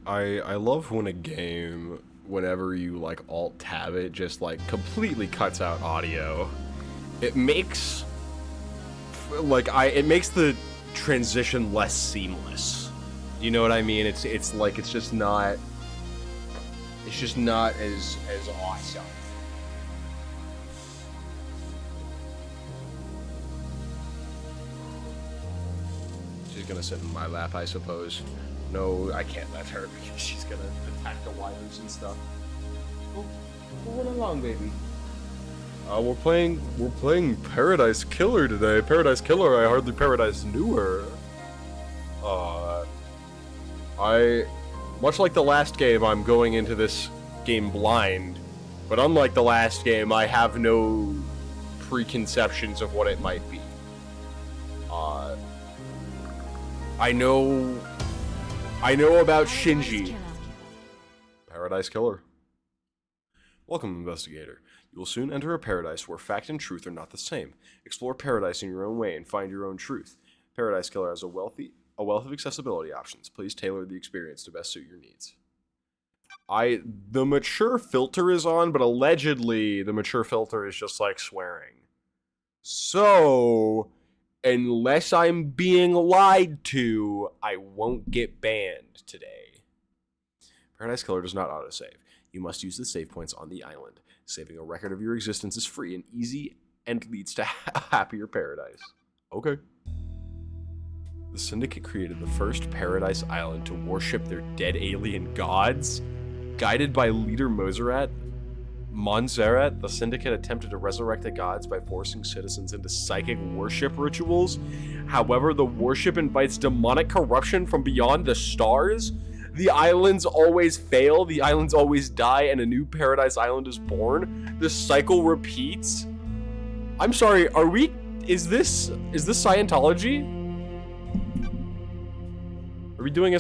I love when a game, whenever you like alt tab it, just like completely cuts out audio. It makes it makes the transition less seamless. You know what I mean? It's like it's just not as awesome. She's gonna sit in my lap, I suppose. No, I can't let her because she's gonna attack the wires and stuff. Oh, run along, baby. We're playing Paradise Killer today. Paradise Killer, I hardly Paradise knew her. Much like the last game, I'm going into this game blind. But unlike the last game, I have no preconceptions of what it might be. I know about Shinji. Paradise Killer. Welcome, investigator. You will soon enter a paradise where fact and truth are not the same. Explore paradise in your own way and find your own truth. Paradise Killer has a wealth of accessibility options. Please tailor the experience to best suit your needs. The mature filter is on, but allegedly the mature filter is just like swearing. So, unless I'm being lied to, I won't get banned today. Paradise Killer does not autosave. You must use the save points on the island. Saving a record of your existence is free and easy and leads to a happier paradise. Okay. The Syndicate created the first paradise island to worship their dead alien gods. Guided by leader Montserrat, the Syndicate attempted to resurrect the gods by forcing citizens into psychic worship rituals. However, the worship invites demonic corruption from beyond the stars. The islands always fail, the islands always die, and a new paradise island is born. The cycle repeats. I'm sorry, is this Scientology? Are we doing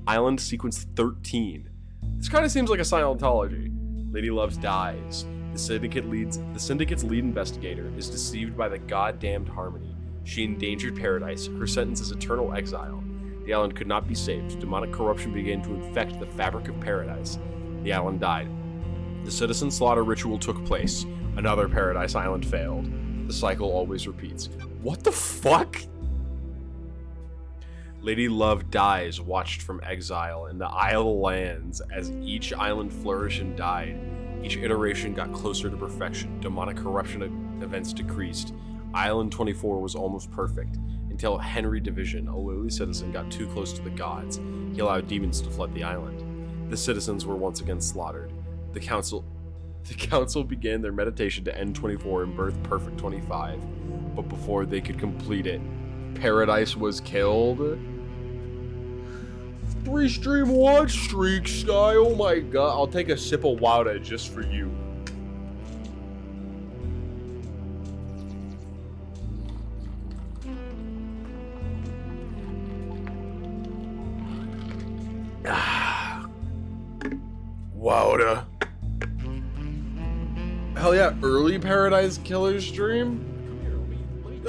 island sequence 13? This kind of seems like a Scientology. Lady Loves dies. The Syndicate's lead investigator is deceived by the goddamned Harmony. She endangered paradise. Her sentence is eternal exile. The island could not be saved. Demonic corruption began to infect the fabric of paradise. The island died. The citizen slaughter ritual took place. Another paradise island failed. The cycle always repeats. What the fuck? Lady Love dies, watched from exile, and the Isle lands as each island flourished and died. Each iteration got closer to perfection. Demonic corruption events decreased. Island 24 was almost perfect, until Henry Division, a lowly citizen, got too close to the gods. He allowed demons to flood the island. The citizens were once again slaughtered. The council began their meditation to end 24 and birth perfect 25. But before they could complete it, Paradise was killed. 3-stream watch streak style. Oh my god. I'll take a sip of Wowda just for you. Wowda. Hell yeah, early Paradise Killer stream?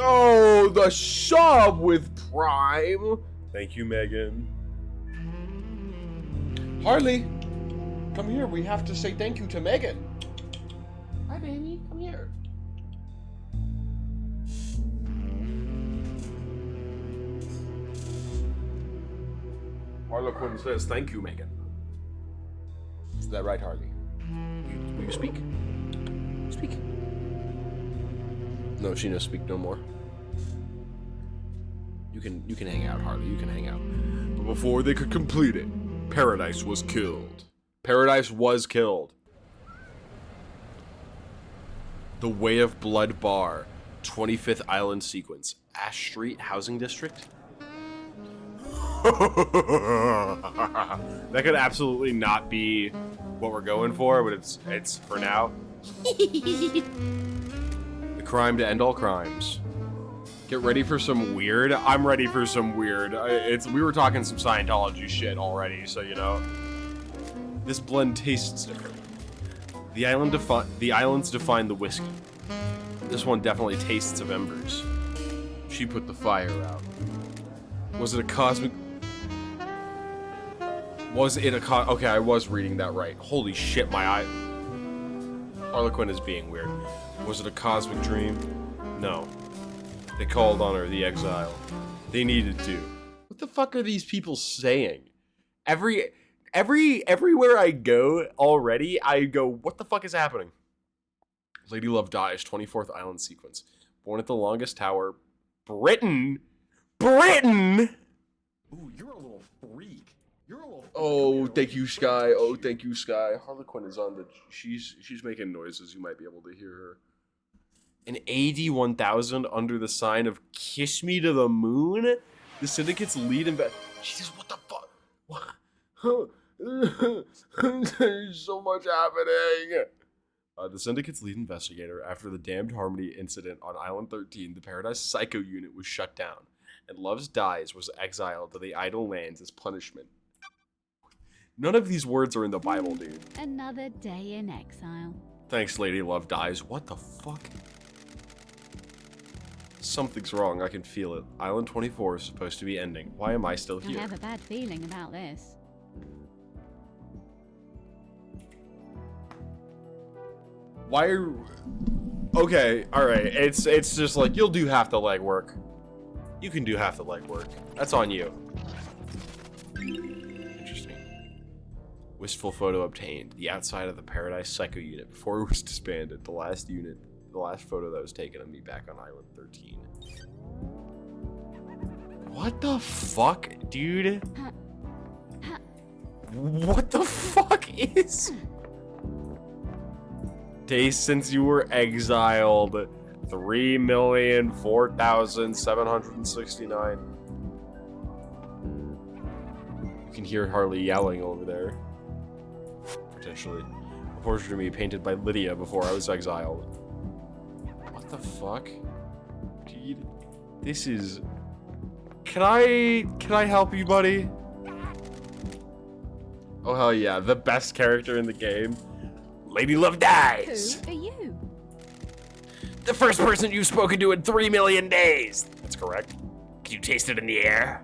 Oh, the sub with Prime. Thank you, Megan. Harley, come here. We have to say thank you to Megan. Hi, baby. Come here. Harlequin says thank you, Megan. Is that right, Harley? Will you speak? Speak. No, she no speak no more. You can hang out, Harley. You can hang out. But before they could complete it, Paradise was killed. Paradise was killed. The Way of Blood Bar, 25th Island Sequence, Ash Street Housing District. That could absolutely not be what we're going for, but it's for now. The crime to end all crimes. Get ready for some weird. I'm ready for some weird. We were talking some Scientology shit already, so you know. This blend tastes different. The islands define the whiskey. This one definitely tastes of embers. She put the fire out. Was it a cosmic? Was it a cause? Okay, I was reading that right. Holy shit, my eye. Harlequin is being weird. Was it a cosmic dream? No. They called on her, the exile. They needed to. What the fuck are these people saying? Everywhere I go already, I go, what the fuck is happening? Lady Love dies, 24th island sequence. Born at the longest tower. Britain? Britain? Ooh, you're a little freak. You're a little freak. Oh, thank you, Sky. Oh, thank you, Sky. Harlequin is on the... She's making noises. You might be able to hear her. An AD 1000 under the sign of Kiss Me to the Moon? The Syndicate's lead Jesus, what the fuck? What? There's so much happening. The Syndicate's lead investigator, after the Damned Harmony incident on Island 13, the Paradise Psycho unit was shut down, and Love's Dies was exiled to the Idle Lands as punishment. None of these words are in the Bible, dude. Another day in exile. Thanks, Lady Love Dies. What the fuck? Something's wrong, I can feel it. Island 24 is supposed to be ending. Why am I still here? I have a bad feeling about this. Why are... Okay, alright. It's just like, you'll do half the legwork. You can do half the legwork. That's on you. Interesting. Wistful photo obtained. The outside of the Paradise Psycho unit before it was disbanded. The last photo that was taken of me back on Island 13. What the fuck, dude? What the fuck is... Days since you were exiled. 3,004,769. You can hear Harley yelling over there. Potentially. A portrait of me painted by Lydia before I was exiled. What the fuck? Dude, this is... Can I help you, buddy? Oh, hell yeah. The best character in the game. Lady Love Dies! Who are you? The first person you've spoken to in 3 million days! That's correct. Can you taste it in the air?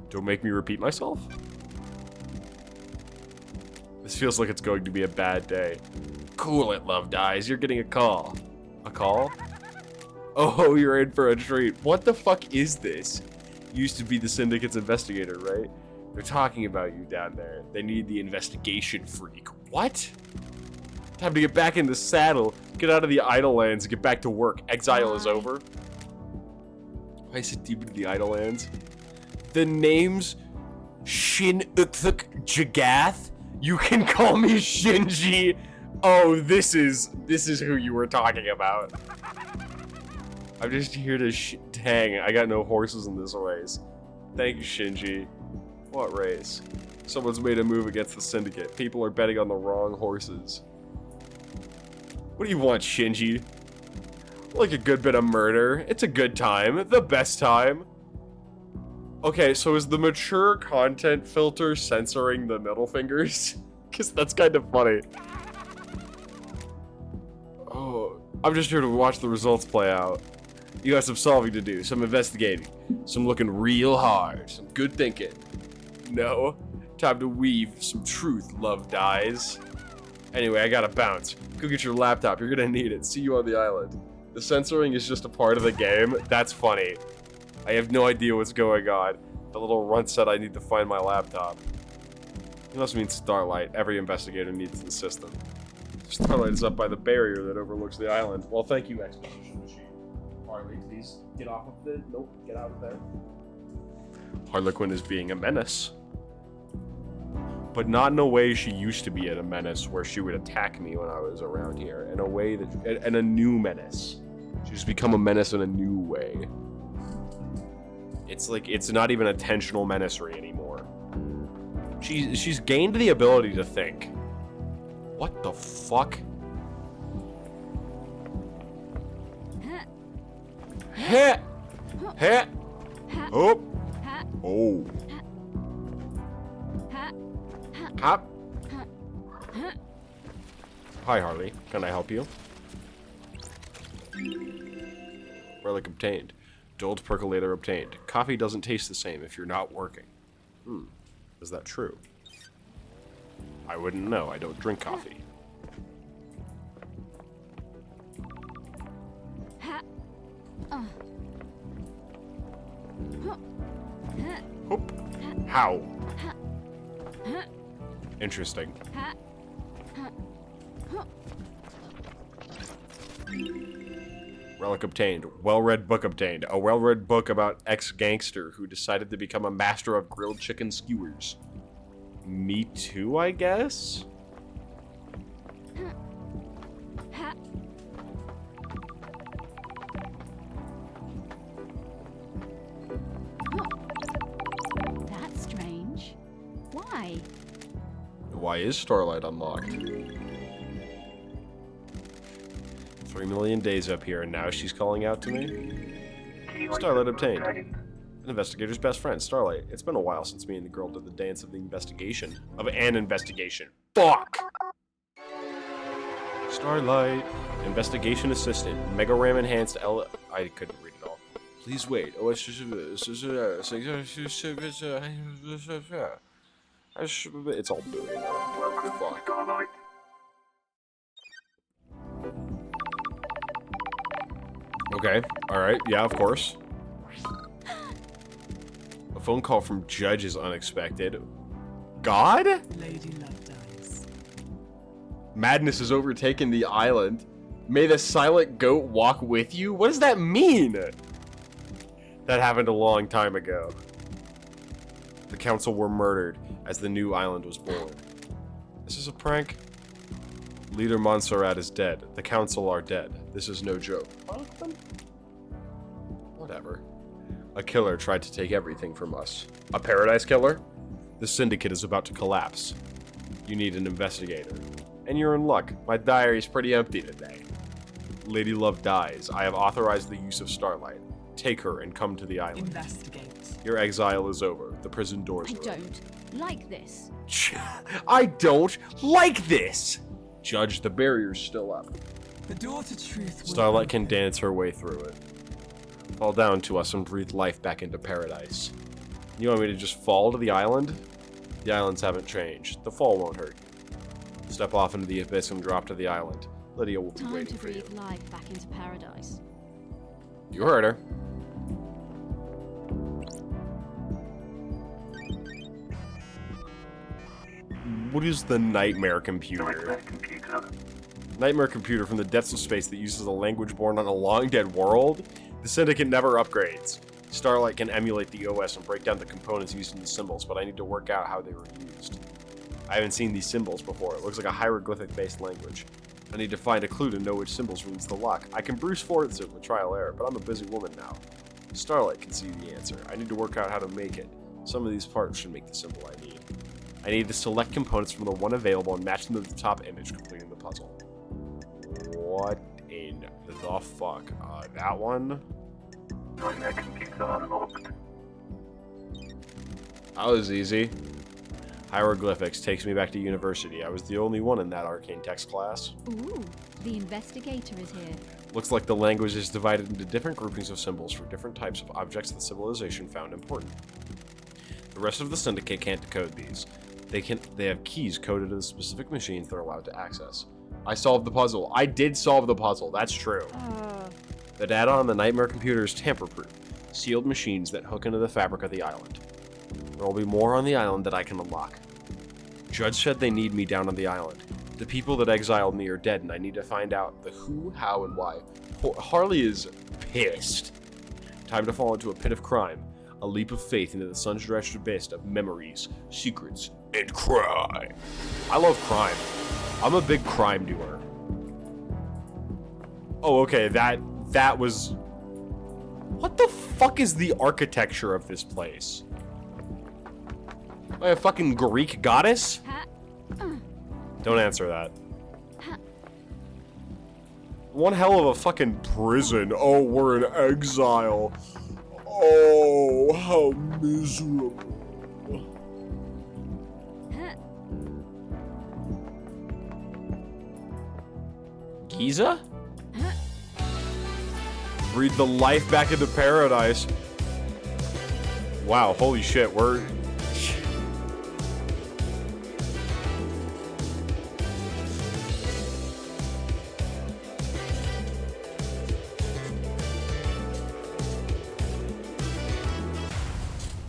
Don't make me repeat myself. This feels like it's going to be a bad day. Cool it, Love Dies. You're getting a call. A call? Oh, you're in for a treat. What the fuck is this? You used to be the Syndicate's investigator, right? They're talking about you down there. They need the investigation freak. What? Time to get back in the saddle. Get out of the Idle Lands and get back to work. Exile is over. Why is it deep into the Idle Lands? The name's Shin Ukthuk Jagath. You can call me Shinji. Oh, this is who you were talking about. I'm just here to dang, I got no horses in this race. Thank you, Shinji. What race? Someone's made a move against the Syndicate. People are betting on the wrong horses. What do you want, Shinji? Like a good bit of murder. It's a good time. The best time. Okay, so is the mature content filter censoring the middle fingers? Because that's kind of funny. Oh, I'm just here to watch the results play out. You got some solving to do, some investigating, some looking real hard, some good thinking. No, time to weave some truth, Love Dies. Anyway, I gotta bounce. Go get your laptop, you're gonna need it. See you on the island. The censoring is just a part of the game. That's funny. I have no idea what's going on. The little runt said I need to find my laptop. He must mean Starlight. Every investigator needs the system. Starlight is up by the barrier that overlooks the island. Well, thank you, exposition machine. Harley, please get off of the... Nope, get out of there. Harlequin is being a menace. But not in a way she used to be a menace, where she would attack me when I was around here. In a way that... And a new menace. She's become a menace in a new way. It's like, it's not even attentional menacery anymore. She's gained the ability to think. What the fuck? Heh! Heh! Oh! Oh! Hop! Hi, Harley. Can I help you? Relic obtained. Dulled percolator obtained. Coffee doesn't taste the same if you're not working. Is that true? I wouldn't know. I don't drink coffee. Hoop. How? Interesting. Relic obtained. Well-read book obtained. A well-read book about ex-gangster who decided to become a master of grilled chicken skewers. Me too, I guess? That's strange. Why? Why is Starlight unlocked? 3 million days up here, and now she's calling out to me? Starlight obtained. An investigator's best friend, Starlight. It's been a while since me and the girl did the dance of the investigation. Of an investigation. Fuck! Starlight. Investigation assistant. Mega RAM enhanced L... I couldn't read it all. Please wait. Oh, it's all moving. Fuck. Okay, alright, yeah, of course. A phone call from Judge is unexpected. God? Lady Love dies. Madness has overtaken the island. May the silent goat walk with you? What does that mean? That happened a long time ago. The council were murdered as the new island was born. Is this a prank? Leader Montserrat is dead. The council are dead. This is no joke. Whatever. A killer tried to take everything from us. A paradise killer? The syndicate is about to collapse. You need an investigator. And you're in luck. My diary's pretty empty today. Lady Love dies. I have authorized the use of Starlight. Take her and come to the island. Investigate. Your exile is over. The prison doors I are open. don't like this. I don't like this! Judge, the barrier's still up. The door to truth. Starlight can dance her way through it. Fall down to us and breathe life back into paradise. You want me to just fall to the island? The islands haven't changed. The fall won't hurt you. Step off into the abyss and drop to the island. Lydia will be Time waiting to for you. breathe life back into paradise. You heard her. What is the Nightmare Computer? Nightmare Computer from the depths of space that uses a language born on a long-dead world? The Syndicate never upgrades. Starlight can emulate the OS and break down the components used in the symbols, but I need to work out how they were used. I haven't seen these symbols before. It looks like a hieroglyphic-based language. I need to find a clue to know which symbols reads the lock. I can brute force it with trial error, but I'm a busy woman now. Starlight can see the answer. I need to work out how to make it. Some of these parts should make the symbol I need. I need to select components from the one available and match them to the top image, completing the puzzle. What in the fuck? That one? That was easy. Hieroglyphics takes me back to university. I was the only one in that arcane text class. Ooh, the investigator is here. Looks like the language is divided into different groupings of symbols for different types of objects the civilization found important. The rest of the Syndicate can't decode these. They have keys coded to the specific machines they're allowed to access. I solved the puzzle. I did solve the puzzle. That's true. The data on the Nightmare Computer is tamper-proof. Sealed machines that hook into the fabric of the island. There will be more on the island that I can unlock. Judge said they need me down on the island. The people that exiled me are dead, and I need to find out the who, how, and why. Harley is pissed. Time to fall into a pit of crime. A leap of faith into the sun-stretched abyss of memories, secrets, and crime. I love crime. I'm a big crime doer. Oh, okay, that was... What the fuck is the architecture of this place? Like a fucking Greek goddess? Don't answer that. One hell of a fucking prison. Oh, we're in exile. Oh, how miserable. Giza? Breathe the life back into paradise. Wow, holy shit, we're...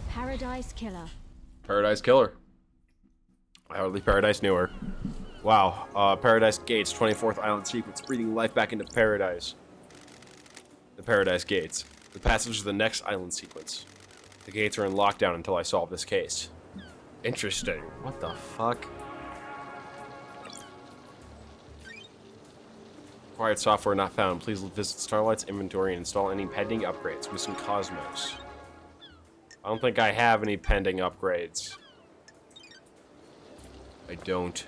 Paradise Killer. Paradise Killer. I hardly Paradise knew her. Wow, Paradise Gates, 24th Island sequence, breathing life back into paradise. The Paradise Gates. The passage to the next island sequence. The gates are in lockdown until I solve this case. Interesting. What the fuck? Acquired software not found. Please visit Starlight's inventory and install any pending upgrades. Missing Cosmos. I don't think I have any pending upgrades. I don't.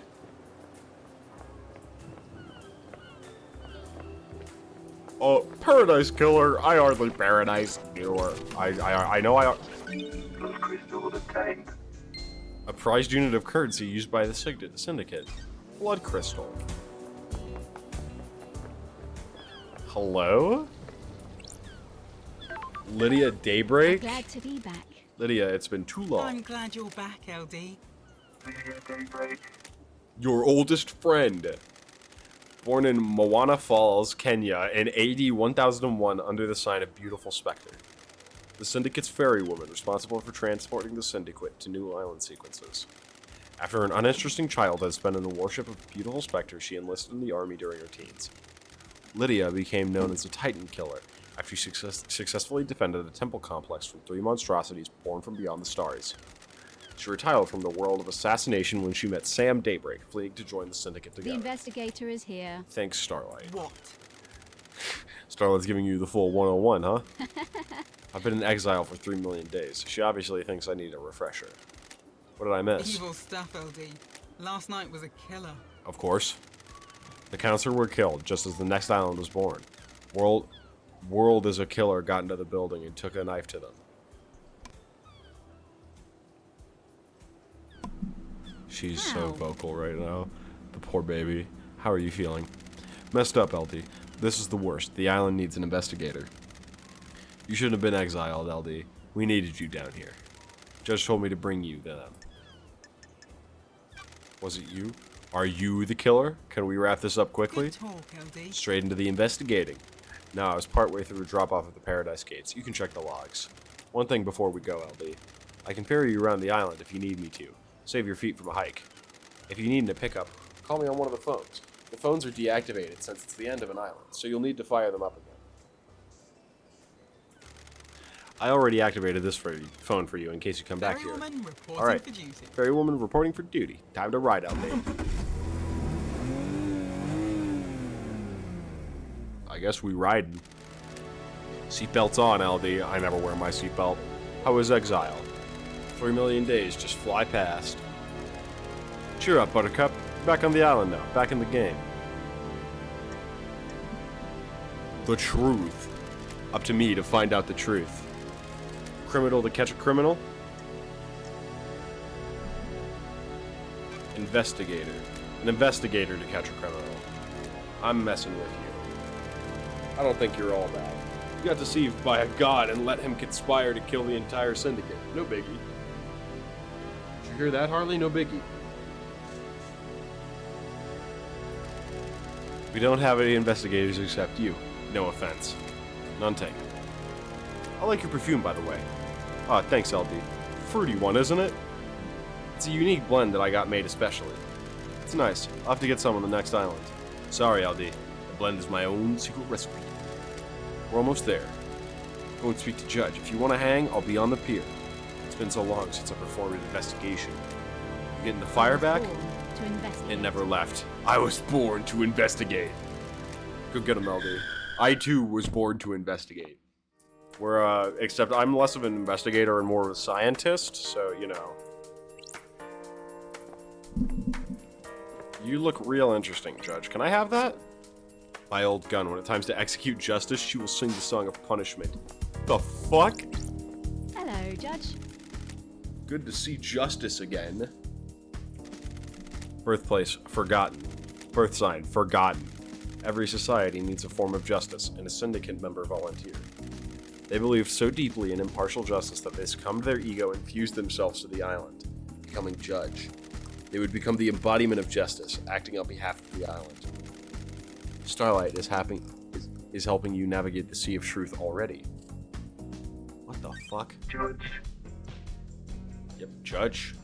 Oh, Paradise Killer. I hardly Paradise knew her. I know I... Crystal obtained. A prized unit of currency used by the Syndicate. Blood Crystal. Hello? Lydia Daybreak? Glad to be back. Lydia, it's been too long. I'm glad you're back, LD. Daybreak. Your oldest friend. Born in Moana Falls, Kenya, in AD 1001 under the sign of Beautiful Spectre. The Syndicate's ferrywoman, responsible for transporting the Syndicate to new island sequences. After an uninteresting childhood spent in the worship of Beautiful Spectre, she enlisted in the army during her teens. Lydia became known as the Titan Killer after she successfully defended a temple complex from 3 monstrosities born from beyond the stars. She retired from the world of assassination when she met Sam Daybreak, fleeing to join the Syndicate The together. investigator is here. Thanks, Starlight. What? Starlight's giving you the full 101, huh? I've been in exile for 3 million days. She obviously thinks I need a refresher. What did I miss? Evil stuff, LD. Last night was a killer. Of course. The counselor were killed, just as the next island was born. World as a killer got into the building and took a knife to them. She's so Ow. vocal right now. The poor baby. How are you feeling? Messed up, LD. This is the worst. The island needs an investigator. You shouldn't have been exiled, LD. We needed you down here. Judge told me to bring you them. Was it you? Are you the killer? Can we wrap this up quickly? Good talk, LD. Straight into the investigating. Now, I was partway through the drop-off of the Paradise Gates. You can check the logs. One thing before we go, LD. I can ferry you around the island if you need me to. Save your feet from a hike. If you need a pickup, call me on one of the phones. The phones are deactivated since it's the end of an island, so you'll need to fire them up again. I already activated this phone for you in case you come back here. Ferrywoman reporting All right. for duty. Ferrywoman reporting for duty. Time to ride, LD. I guess we riding. Seatbelt's on, LD. I never wear my seatbelt. How was exile? 3 million days just fly past. Cheer up, Buttercup. You're back on the island now. Back in the game. The truth. Up to me to find out the truth. Criminal to catch a criminal? Investigator. An investigator to catch a criminal. I'm messing with you. I don't think you're all bad. You got deceived by a god and let him conspire to kill the entire syndicate. No biggie. Did you hear that, Harley? No biggie. We don't have any investigators except you. No offense. None taken. I like your perfume, by the way. Ah, thanks, LD. Fruity one, isn't it? It's a unique blend that I got made especially. It's nice. I'll have to get some on the next island. Sorry, LD. The blend is my own secret recipe. We're almost there. Go and speak to Judge. If you want to hang, I'll be on the pier. It's been so long since I performed an investigation. You getting the fire back? Born to investigate. It never left. I was born to investigate. Go get him, LD. I too was born to investigate. Except I'm less of an investigator and more of a scientist, so, you know. You look real interesting, Judge. Can I have that? My old gun. When it's time to execute justice, she will sing the song of punishment. The fuck? Hello, Judge. Good to see justice again. Birthplace, forgotten. Birth sign, forgotten. Every society needs a form of justice, and a syndicate member volunteered. They believed so deeply in impartial justice that they succumbed to their ego and fused themselves to the island, becoming judge. They would become the embodiment of justice, acting on behalf of the island. Starlight is helping you navigate the sea of truth already. What the fuck? Judge. Yep, judge.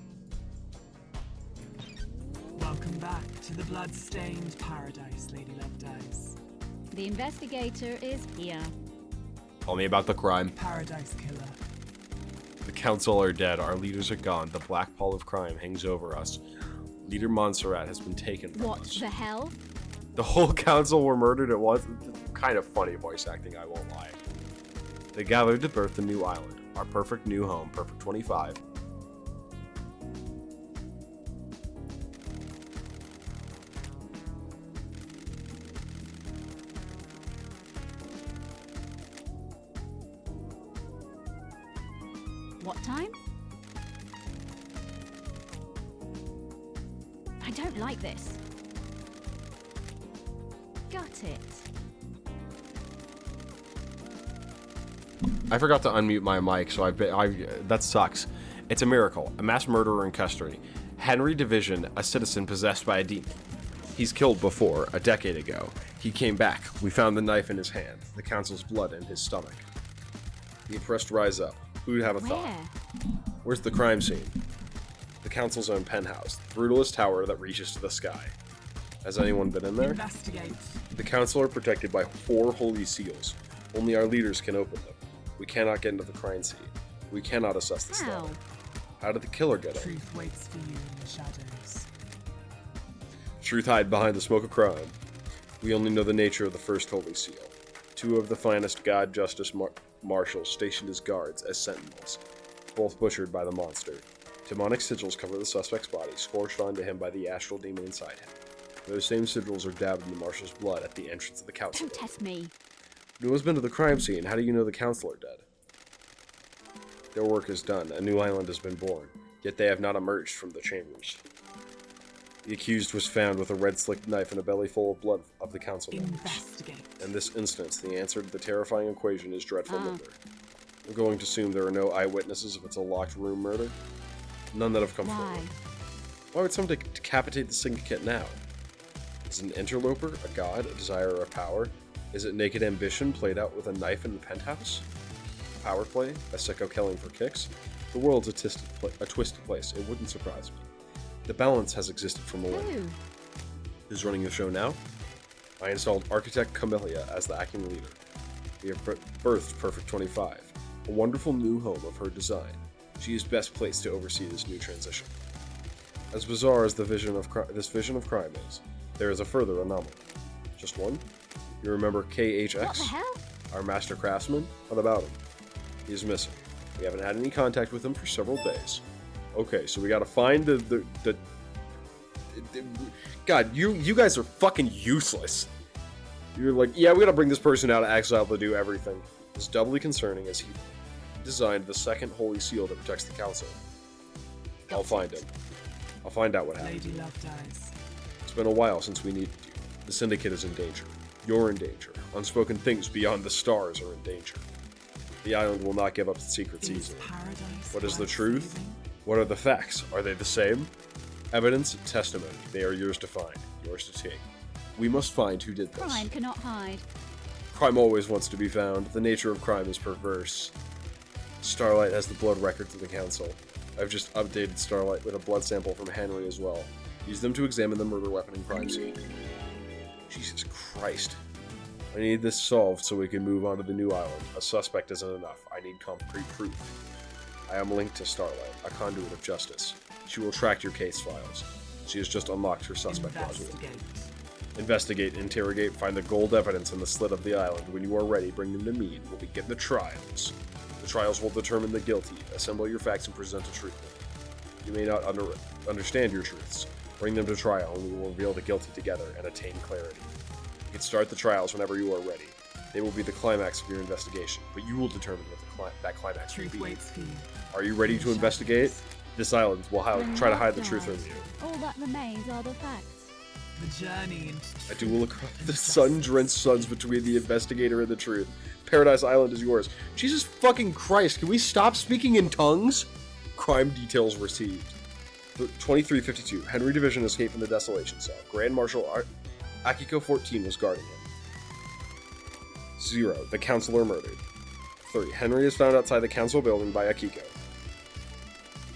Welcome back to the blood-stained paradise, Lady Lovedays. The investigator is here. Tell me about the crime. Paradise Killer. The council are dead, our leaders are gone, the black pall of crime hangs over us. Leader Montserrat has been taken from What us. the hell? The whole council were murdered at once. Kind of funny voice acting, I won't lie. They gathered to birth the new island, our perfect new home, Perfect 25. What time? I don't like this. Got it. I forgot to unmute my mic, so that sucks. It's a miracle. A mass murderer in custody. Henry Division, a citizen possessed by a demon. He's killed before, a decade ago. He came back. We found the knife in his hand, the council's blood in his stomach. The oppressed rise up. Who'd have a thought? Where? Where's the crime scene? The council's own penthouse, the brutalist tower that reaches to the sky. Has anyone been in there? Investigate. The council are protected by 4 holy seals. Only our leaders can open them. We cannot get into the crime scene. We cannot assess the How? slaughter. How did the killer get in? Truth waits for you in the shadows. Truth hide behind the smoke of crime. We only know the nature of the first holy seal. 2 of the finest God Justice marshals stationed as guards, as sentinels, both butchered by the monster. Demonic sigils cover the suspect's body, scorched onto him by the astral demon inside him. Those same sigils are dabbed in the marshal's blood at the entrance of the council. Don't test me. Who has been to the crime scene? How do you know the council are dead? Their work is done. A new island has been born, yet they have not emerged from the chambers. The accused was found with a red-slicked knife and a belly full of blood of the council members. Investigate. In this instance, the answer to the terrifying equation is dreadful Ah. murder. We're going to assume there are no eyewitnesses if it's a locked room murder. None that have come Why? forward. Why would someone decapitate the syndicate now? Is it an interloper, a god, a desire, or a power? Is it naked ambition played out with a knife in the penthouse? Power play? A sicko killing for kicks? The world's a twisted place. It wouldn't surprise me. The balance has existed for millennia. Who? Who's running the show now? I installed architect Camellia as the acting leader. We have birthed Perfect 25, a wonderful new home of her design. She is best placed to oversee this new transition. As bizarre as this vision of crime is, there is a further anomaly. Just one? You remember KHX? What the hell? Our master craftsman? What about him? He is missing. We haven't had any contact with him for several days. Okay, so we gotta find the God, you guys are fucking useless. You're like, yeah, we gotta bring this person out of exile to do everything. It's doubly concerning as he designed the second holy seal that protects the council. I'll find him. I'll find out what happened. Lady Lovedays. It's been a while since we needed you. The Syndicate is in danger. You're in danger. Unspoken things beyond the stars are in danger. The island will not give up its secrets Is easily. paradise What is the worth truth? saving? What are the facts? Are they the same? Evidence, testimony. They are yours to find, yours to take. We must find who did this. Crime cannot hide. Crime always wants to be found. The nature of crime is perverse. Starlight has the blood records of the council. I've just updated Starlight with a blood sample from Henry as well. Use them to examine the murder weapon and crime scene. Jesus Christ. I need this solved so we can move on to the new island. A suspect isn't enough. I need concrete proof. I am linked to Starlight, a conduit of justice. She will track your case files. She has just unlocked her suspect module. Investigate. Investigate, interrogate, find the gold evidence in the slit of the island. When you are ready, bring them to me and we'll begin the trials. The trials will determine the guilty. Assemble your facts and present a truth. You may not understand your truths. Bring them to trial and we will reveal the guilty together and attain clarity. You can start the trials whenever you are ready. They will be the climax of your investigation, but you will determine what that climax will Truth be. waits for you. Are you ready to investigate? This island will try to hide the truth from you. All that remains are the facts. The journey into A truth duel across and the justice. sun-drenched suns between the investigator and the truth. Paradise Island is yours. Jesus fucking Christ, can we stop speaking in tongues? Crime details received. 2352. Henry Division escaped from the Desolation Cell. Grand Marshal Akiko 14 was guarding him. 0. The Counselor murdered. 3. Henry is found outside the Council building by Akiko.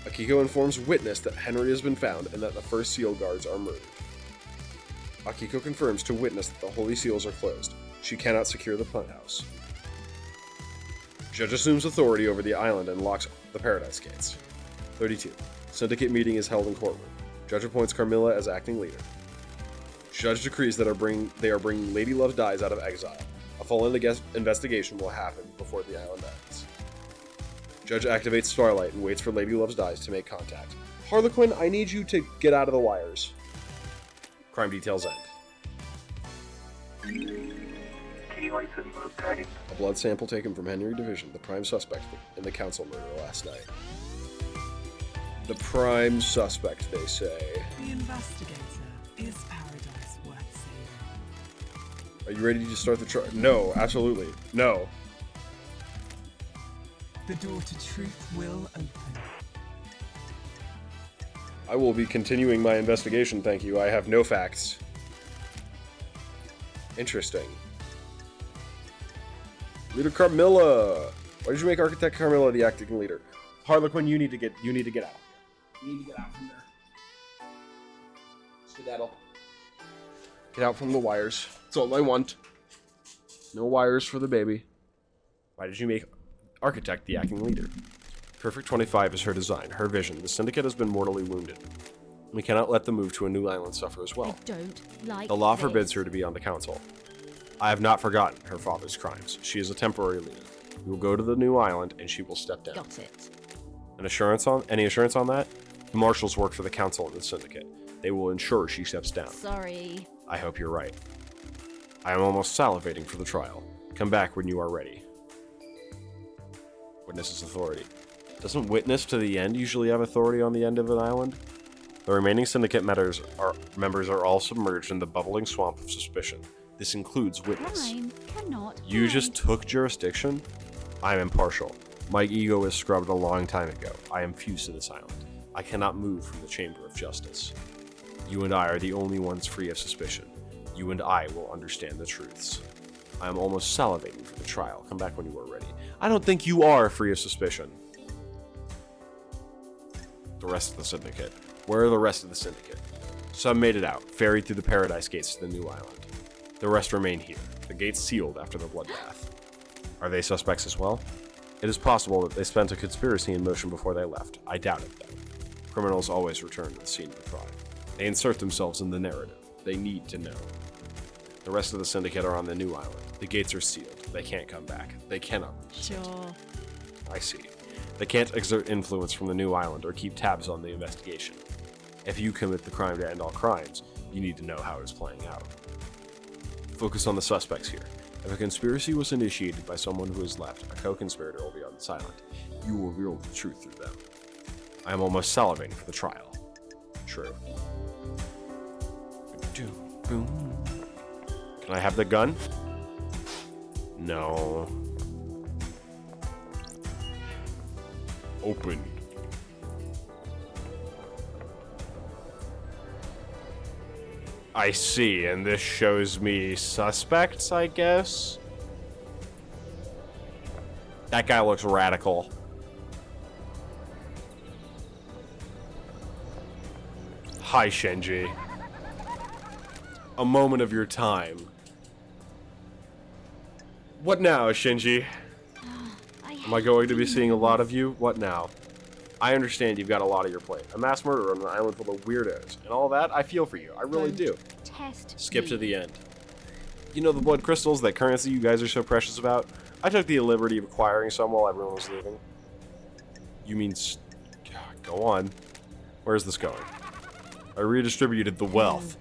Akiko informs Witness that Henry has been found and that the first seal guards are murdered. Akiko confirms to Witness that the Holy Seals are closed. She cannot secure the plant house. Judge assumes authority over the island and locks the Paradise Gates. 32. Syndicate meeting is held in courtroom. Judge appoints Carmilla as acting leader. Judge decrees that they are bringing Lady Love Dies out of exile. A full investigation will happen before the island ends. Judge activates Starlight and waits for Lady Love's Dies to make contact. Harlequin, I need you to get out of the wires. Crime details end. Key item obtained. A blood sample taken from Henry Division, the prime suspect in the council murder last night. The prime suspect, they say. The investigator. Is paradise worth saving? Are you ready to start the trial? No, absolutely. No. The door to truth will open. I will be continuing my investigation, thank you. I have no facts. Interesting. Leader Carmilla! Why did you make Architect Carmilla the acting leader? Harlequin, you need to get out. You need to get out from there. Skedaddle. Get out from the wires. That's all I want. No wires for the baby. Why did you make Architect the acting leader? Perfect 25 is her design, her vision. The Syndicate has been mortally wounded. We cannot let the move to a new island suffer as well. I don't like The law this. forbids her to be on the council. I have not forgotten her father's crimes. She is a temporary leader. We will go to the new island and she will step down. Got it. Any assurance on that? The marshals work for the council and the Syndicate. They will ensure she steps down. Sorry. I hope you're right. I am almost salivating for the trial. Come back when you are ready. Witness's authority. Doesn't Witness to the end usually have authority on the end of an island? The remaining Syndicate members are all submerged in the bubbling swamp of suspicion. This includes Witness. Crime cannot You hide. just took jurisdiction? I am impartial. My ego was scrubbed a long time ago. I am fused to this island. I cannot move from the Chamber of Justice. You and I are the only ones free of suspicion. You and I will understand the truths. I am almost salivating for the trial. Come back when you are ready. I don't think you are free of suspicion. The rest of the Syndicate. Where are the rest of the Syndicate? Some made it out, ferried through the Paradise Gates to the new island. The rest remain here. The gates sealed after the bloodbath. Are they suspects as well? It is possible that they spent a conspiracy in motion before they left. I doubt it, though. Criminals always return to the scene of the crime. They insert themselves in the narrative. They need to know. The rest of the Syndicate are on the new island. The gates are sealed. They can't come back. They cannot. Sure. I see. They can't exert influence from the new island or keep tabs on the investigation. If you commit the crime to end all crimes, you need to know how it is playing out. Focus on the suspects here. If a conspiracy was initiated by someone who has left, a co-conspirator will be on this island. You will reveal the truth through them. I am almost salivating for the trial. True. Can I have the gun? No. Open. I see, and this shows me suspects, I guess? That guy looks radical. Hi, Shinji. A moment of your time. What now, Shinji? Am I going to be seeing a lot of you? What now? I understand you've got a lot on your plate. A mass murder on an island full of weirdos. And all that, I feel for you. I really do. Test Skip me. to the end. You know the blood crystals, that currency you guys are so precious about? I took the liberty of acquiring some while everyone was leaving. You mean... Go on. Where's this going? I redistributed the wealth.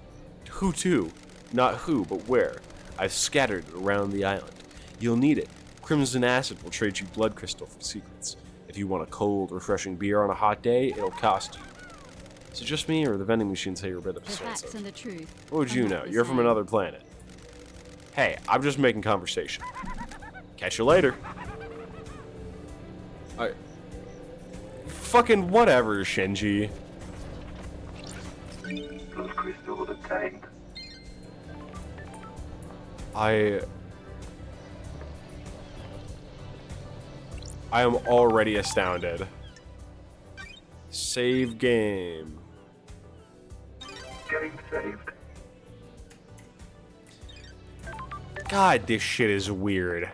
Who to? Not who, but where. I've scattered it around the island. You'll need it. Crimson Acid will trade you blood crystal for secrets. If you want a cold, refreshing beer on a hot day, it'll cost you. Is it just me, or the vending machines say you're a bit The facts obsessive? and the truth. What would are you not know? the You're from same. another planet. Hey, I'm just making conversation. Catch you later. Fucking whatever, Shinji. Those crystals obtained. I am already astounded. Save game. Game saved. God, this shit is weird.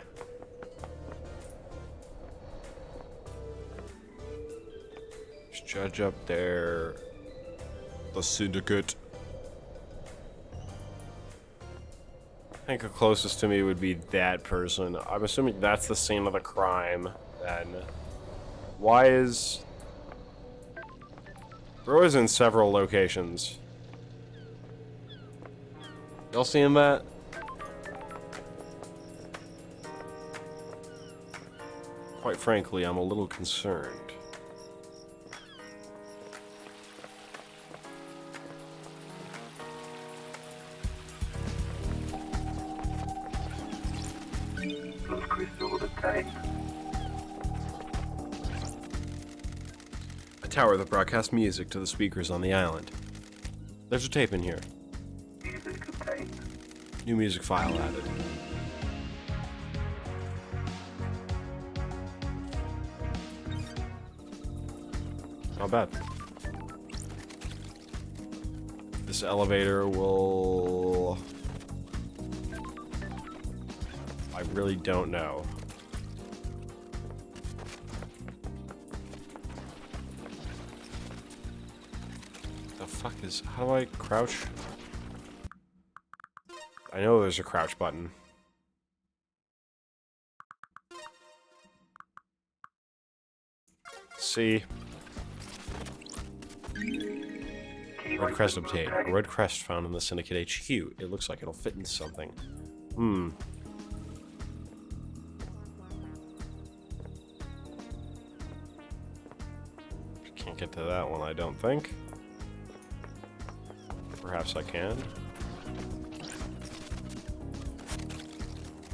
There's Judge up there. The Syndicate. I think the closest to me would be that person. I'm assuming that's the scene of the crime, then. Why is... Bro is in several locations. Y'all seeing that? Quite frankly, I'm a little concerned. Those crystals obtained. A tower that broadcasts music to the speakers on the island. There's a tape in here. Music obtained. New music file added. Not bad. This elevator will... I really don't know. The fuck is... How do I crouch? I know there's a crouch button. See? Red crest obtained. A red crest found in the Syndicate HQ. It looks like it'll fit into something. Can't get to that one, I don't think. Perhaps I can.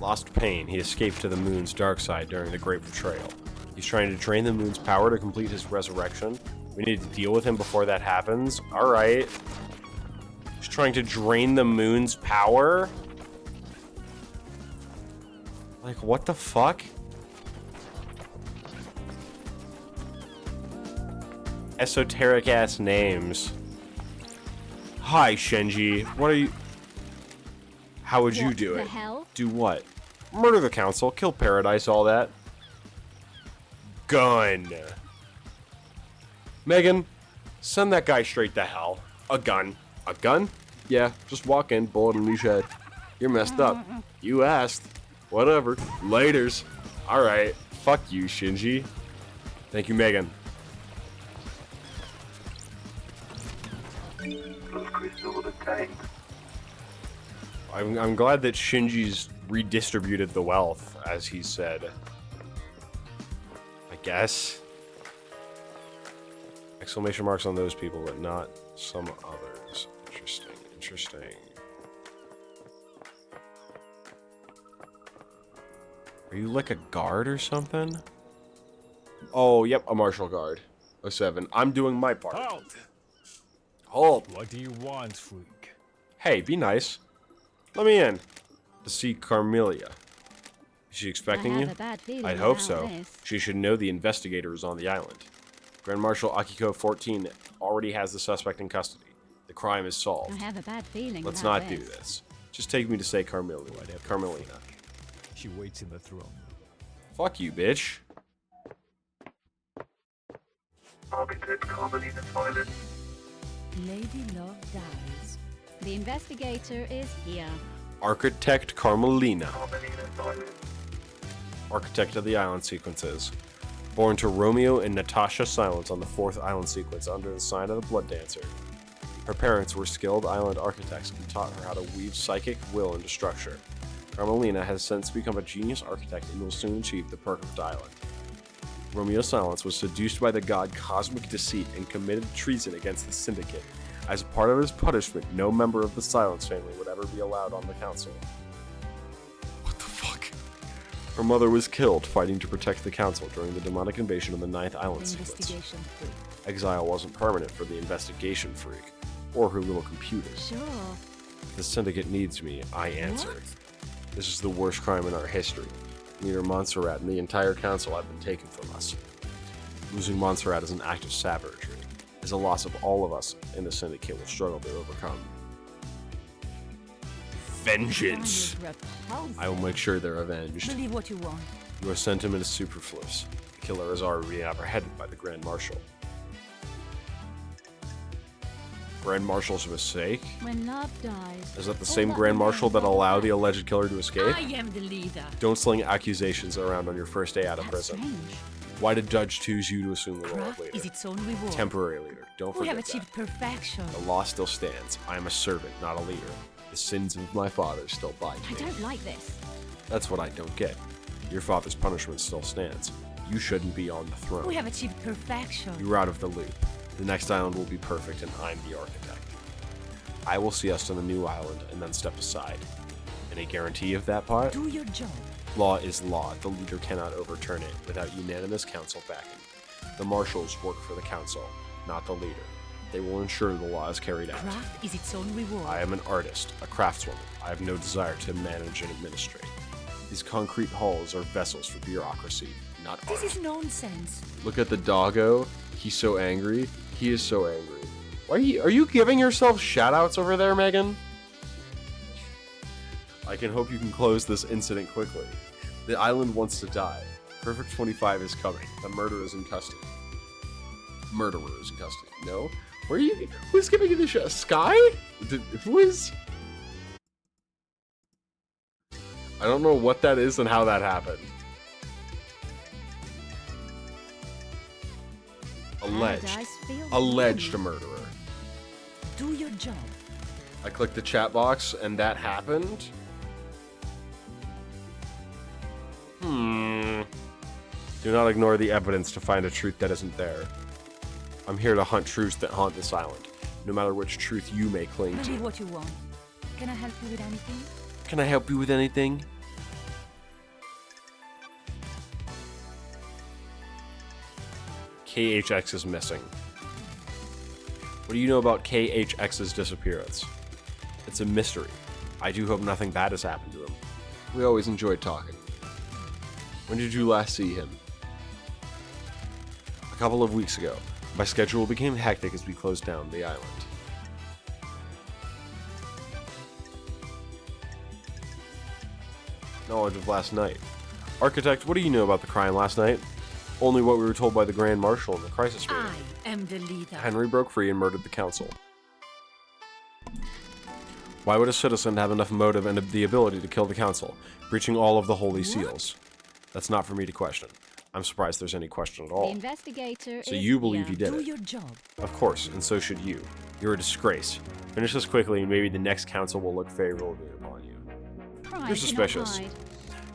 Lost Pain. He escaped to the moon's dark side during the Great Betrayal. He's trying to drain the moon's power to complete his resurrection. We need to deal with him before that happens. Alright. He's trying to drain the moon's power? Like, what the fuck? Esoteric ass names. Hi, Shinji. What are you... How would you What do the it? hell? Do what? Murder the council, kill Paradise, all that. Gun. Megan, send that guy straight to hell. A gun. A gun? Yeah, just walk in, bullet in his head. You're messed up. You asked. Whatever. Laters. Alright. Fuck you, Shinji. Thank you, Megan. Those crystals obtained. I'm glad that Shinji's redistributed the wealth, as he said. I guess. Exclamation marks on those people, but not some others. Interesting, interesting. Are you like a guard or something? Oh, yep, a martial guard. 07. I'm doing my part. Halt! Hold. What do you want, freak? Hey, be nice. Let me in. To see Carmelia. Is she expecting I you? have a bad feeling I'd hope about so. this. She should know the investigator is on the island. Grand Marshal Akiko 14 already has the suspect in custody. The crime is I solved. have a bad feeling Let's about not do this. Just take me to say Carmelina. She waits in the throne. Fuck you, bitch. Architect Carmelina silent. Lady Love dies. The investigator is here. Architect Carmelina. Carmelina silent. Architect of the island sequences. Born to Romeo and Natasha Silence on the 4th island sequence under the sign of the Blood Dancer. Her parents were skilled island architects who taught her how to weave psychic will into structure. Carmelina has since become a genius architect and will soon achieve the perfect island. Romeo Silence was seduced by the god Cosmic Deceit and committed treason against the Syndicate. As a part of his punishment, no member of the Silence family would ever be allowed on the council. What the fuck? Her mother was killed fighting to protect the council during the demonic invasion of the Ninth Island sequence. Investigation 3. Exile wasn't permanent for the investigation freak, or her little computer. Sure. The Syndicate needs me, I answer. This is the worst crime in our history. Leader Montserrat and the entire council have been taken from us. Losing Montserrat is an act of savagery, is a loss of all of us in the Syndicate will struggle to overcome. Vengeance! Repulsive. I will make sure they're avenged. Believe what you want. Your sentiment is superfluous. The killer is already being apprehended by the Grand Marshal. Grand Marshal's mistake? When love dies. Is that the same Grand Marshal that allowed the alleged killer to escape? I am the leader. Don't sling accusations around on your first day out of That's prison. strange. Why did Judge choose you to assume the role of Craft leader? is its own reward. Temporary leader. Don't We have forget that. achieved perfection. The law still stands. I am a servant, not a leader. The sins of my father still bind I me. don't like this. That's what I don't get. Your father's punishment still stands. You shouldn't be on the throne. We have achieved perfection. You're out of the loop. The next island will be perfect, and I'm the architect. I will see us to the new island and then step aside. Any guarantee of that part? Do your job. Law is law. The leader cannot overturn it without unanimous council backing. The marshals work for the council, not the leader. They will ensure the law is carried out. Craft is its own reward. I am an artist, a craftswoman. I have no desire to manage and administrate. These concrete halls are vessels for bureaucracy, not art. This is nonsense. Look at the doggo. He's so angry. He is so angry. Why are you giving yourself shoutouts over there, Megan? I can hope you can close this incident quickly. The island wants to die. Perfect 25 is coming. The murderer is in custody. Murderer is in custody. No? Where are you? Who's giving you the shot? Sky? Who is? I don't know what that is and how that happened. Alleged. Paradise feels Alleged good. murderer. Do your job. I clicked the chat box and that happened. Do not ignore the evidence to find a truth that isn't there. I'm here to hunt truths that haunt this island, no matter which truth you may cling Believe to. what you want. Can I help you with anything? Can I help you with anything? KHX is missing. What do you know about KHX's disappearance? It's a mystery. I do hope nothing bad has happened to him. We always enjoyed talking. When did you last see him? A couple of weeks ago. My schedule became hectic as we closed down the island. Knowledge of last night. Architect, what do you know about the crime last night? Only what we were told by the Grand Marshal in the crisis room. I am the leader. Henry broke free and murdered the council. Why would a citizen have enough motive and the ability to kill the council, breaching all of the holy seals? That's not for me to question. I'm surprised there's any question at The all. investigator So is you believe here. he did Do it? your job. Of course, and so should you. You're a disgrace. Finish this quickly and maybe the next council will look favorably upon you. Pride You're cannot suspicious. hide.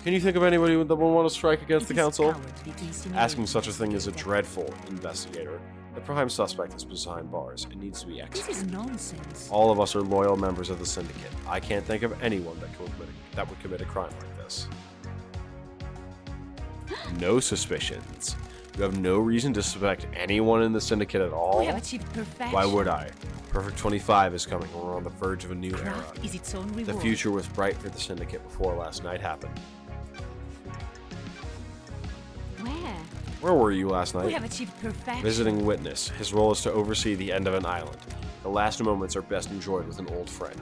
Can you think of anybody that will want to strike against the It is council? cowardly to insinuate Asking such a thing is a investigator. dreadful investigator. The prime suspect is behind bars and needs to be This executed. is nonsense. All of us are loyal members of the Syndicate. I can't think of anyone that would commit a crime like this. No suspicions. You have no reason to suspect anyone in the Syndicate at all? We have achieved perfection. Why would I? Perfect 25 is coming and we're on the verge of a new era. Craft is its own reward. The future was bright for the Syndicate before last night happened. Where? Where were you last We night? have achieved perfection. Visiting witness. His role is to oversee the end of an island. The last moments are best enjoyed with an old friend.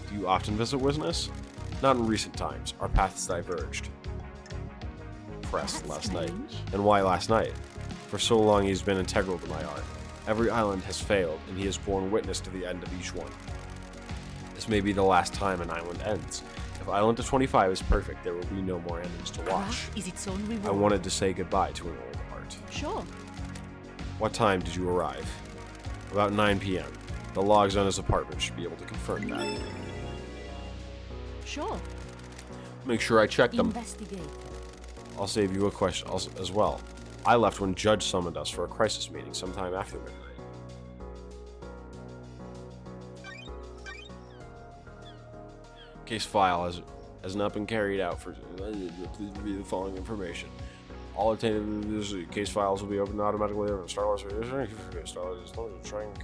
Do you often visit witness? Not in recent times. Our paths diverged. Pressed That's last night. strange. And why last night? For so long he's been integral to my art. Every island has failed, and he has borne witness to the end of each one. This may be the last time an island ends. If Island to 25 is perfect, there will be no more endings to watch. Craft is its own reward. I wanted to say goodbye to an old art. Sure. What time did you arrive? About 9 p.m. The logs on his apartment should be able to confirm that. Sure. Make sure I check them. Investigate. I'll save you a question as well. I left when Judge summoned us for a crisis meeting sometime after midnight. Case file has not been carried out for. Please review the following information. All obtained case files will be opened automatically over Star Wars. Star Wars is trying to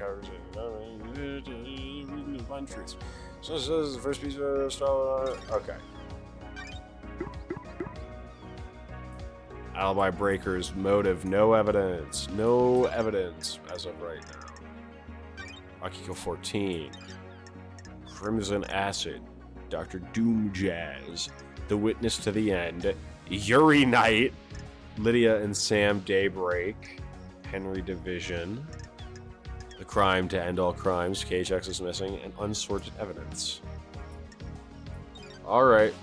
find truths. So this is the first piece of Star Wars. Okay. Alibi breakers, motive, no evidence. No evidence as of right now. Akiko 14. Crimson Acid. Dr. Doom Jazz. The Witness to the End. Yuri Knight. Lydia and Sam Daybreak. Henry Division. The Crime to End All Crimes. KHX is missing. And Unsorted Evidence. Alright.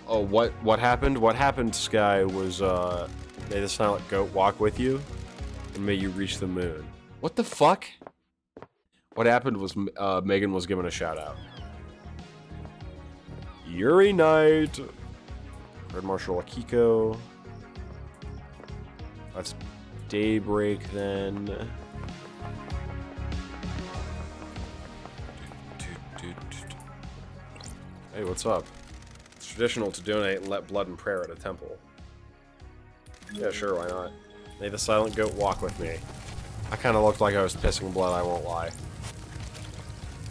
Oh, what happened? What happened, Sky, was, may the silent goat walk with you, and may you reach the moon. What the fuck? What happened was, Megan was given a shout-out. Yuri Knight. Red Marshal Akiko. That's Daybreak, then. Hey, what's up? It's traditional to donate and let blood and prayer at a temple. Yeah, sure, why not? May the silent goat walk with me. I kind of looked like I was pissing blood, I won't lie.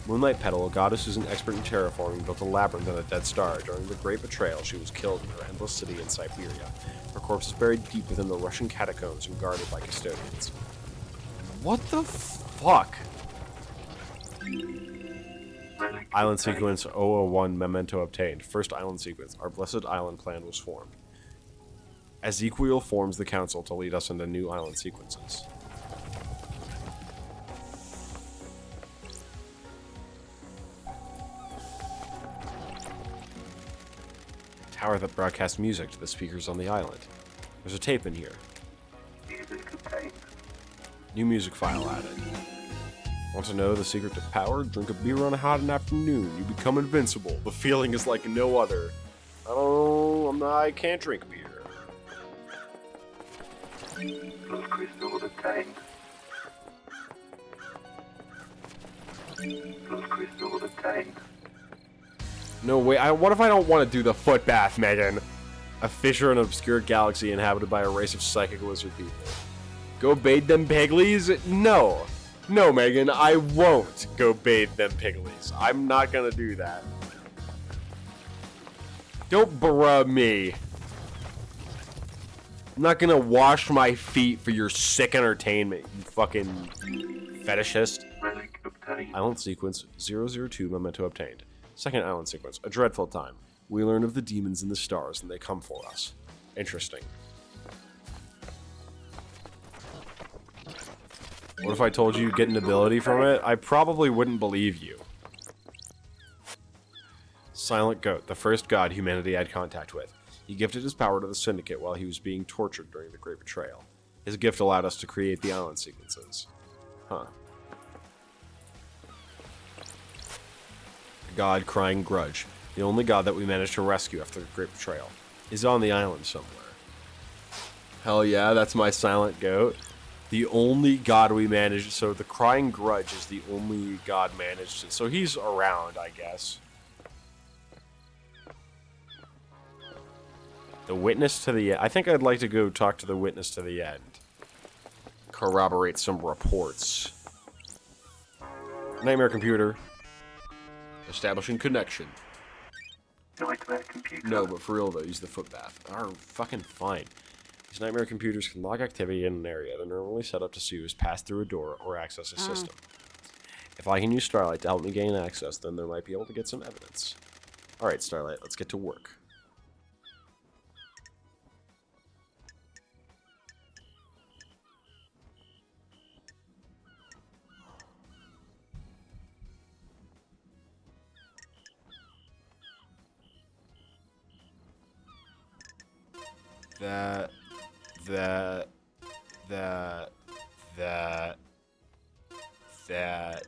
Moonlight Petal, a goddess who's an expert in terraforming, built a labyrinth on a dead star. During the Great Betrayal, she was killed in her endless city in Siberia. Her corpse is buried deep within the Russian catacombs and guarded by custodians. What the fuck? Island sequence 001 memento obtained. First island sequence. Our blessed island plan was formed. Ezekiel forms the council to lead us into new island sequences. Tower that broadcasts music to the speakers on the island. There's a tape in here. Music obtained. New music file added. Want to know the secret to power? Drink a beer on a hot afternoon. You become invincible. The feeling is like no other. I can't drink beer. Plus crystal obtained. Plus crystal obtained. No way. What if I don't want to do the foot bath, Megan? A fissure in an obscure galaxy inhabited by a race of psychic lizard people. Go bathe them piglies? No. No, Megan, I won't go bathe them piglies. I'm not gonna do that. Don't bruh me. I'm not gonna wash my feet for your sick entertainment, you fucking fetishist. Relic obtained. Island sequence 002 memento obtained. Second island sequence, a dreadful time. We learn of the demons in the stars and they come for us. Interesting. What if I told you you'd get an ability from it? I probably wouldn't believe you. Silent Goat, the first god humanity had contact with. He gifted his power to the Syndicate while he was being tortured during the Great Betrayal. His gift allowed us to create the island sequences. Huh. God Crying Grudge, the only god that we managed to rescue after the Great Betrayal, is on the island somewhere. Hell yeah, that's my Silent Goat. The only god we managed, so the Crying Grudge is the only god managed, so he's around, I guess. The Witness to the End. I think I'd like to go talk to the Witness to the End. Corroborate some reports. Nightmare Computer. Establishing connection. Nightmare computer. No, but for real though, use the foot bath. Are fucking fine. These nightmare computers can log activity in an area they're normally set up to see as pass through a door or access a system. If I can use Starlight to help me gain access, then they might be able to get some evidence. Alright, Starlight, let's get to work. That,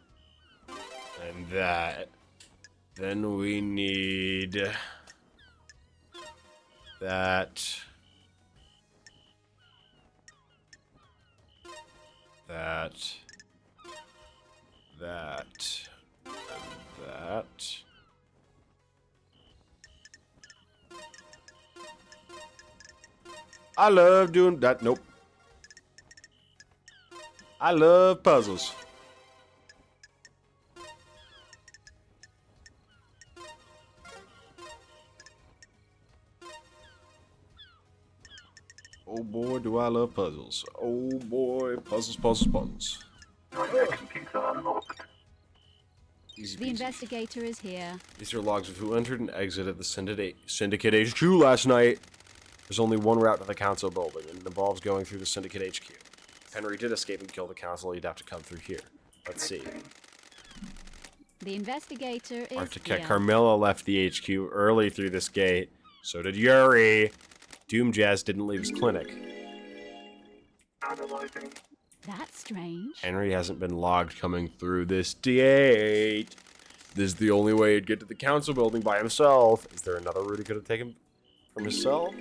and that. Then we need that, That. And that. I love doing that. Nope. I love puzzles. Oh boy, do I love puzzles. Oh boy, puzzles. Nightmare computer unlocked. Easy The peasy. investigator is here. These are logs of who entered and exited the Syndicate HQ last night. There's only one route to the council building, and it involves going through the Syndicate HQ. If Henry did escape and kill the council, he'd have to come through here. Let's see. The investigator is Architect here. Carmilla left the HQ early through this gate. So did Yuri. Doom Jazz didn't leave his clinic. Analyzing. That's strange. Henry hasn't been logged coming through this gate. This is the only way he'd get to the council building by himself. Is there another route he could have taken from his cell?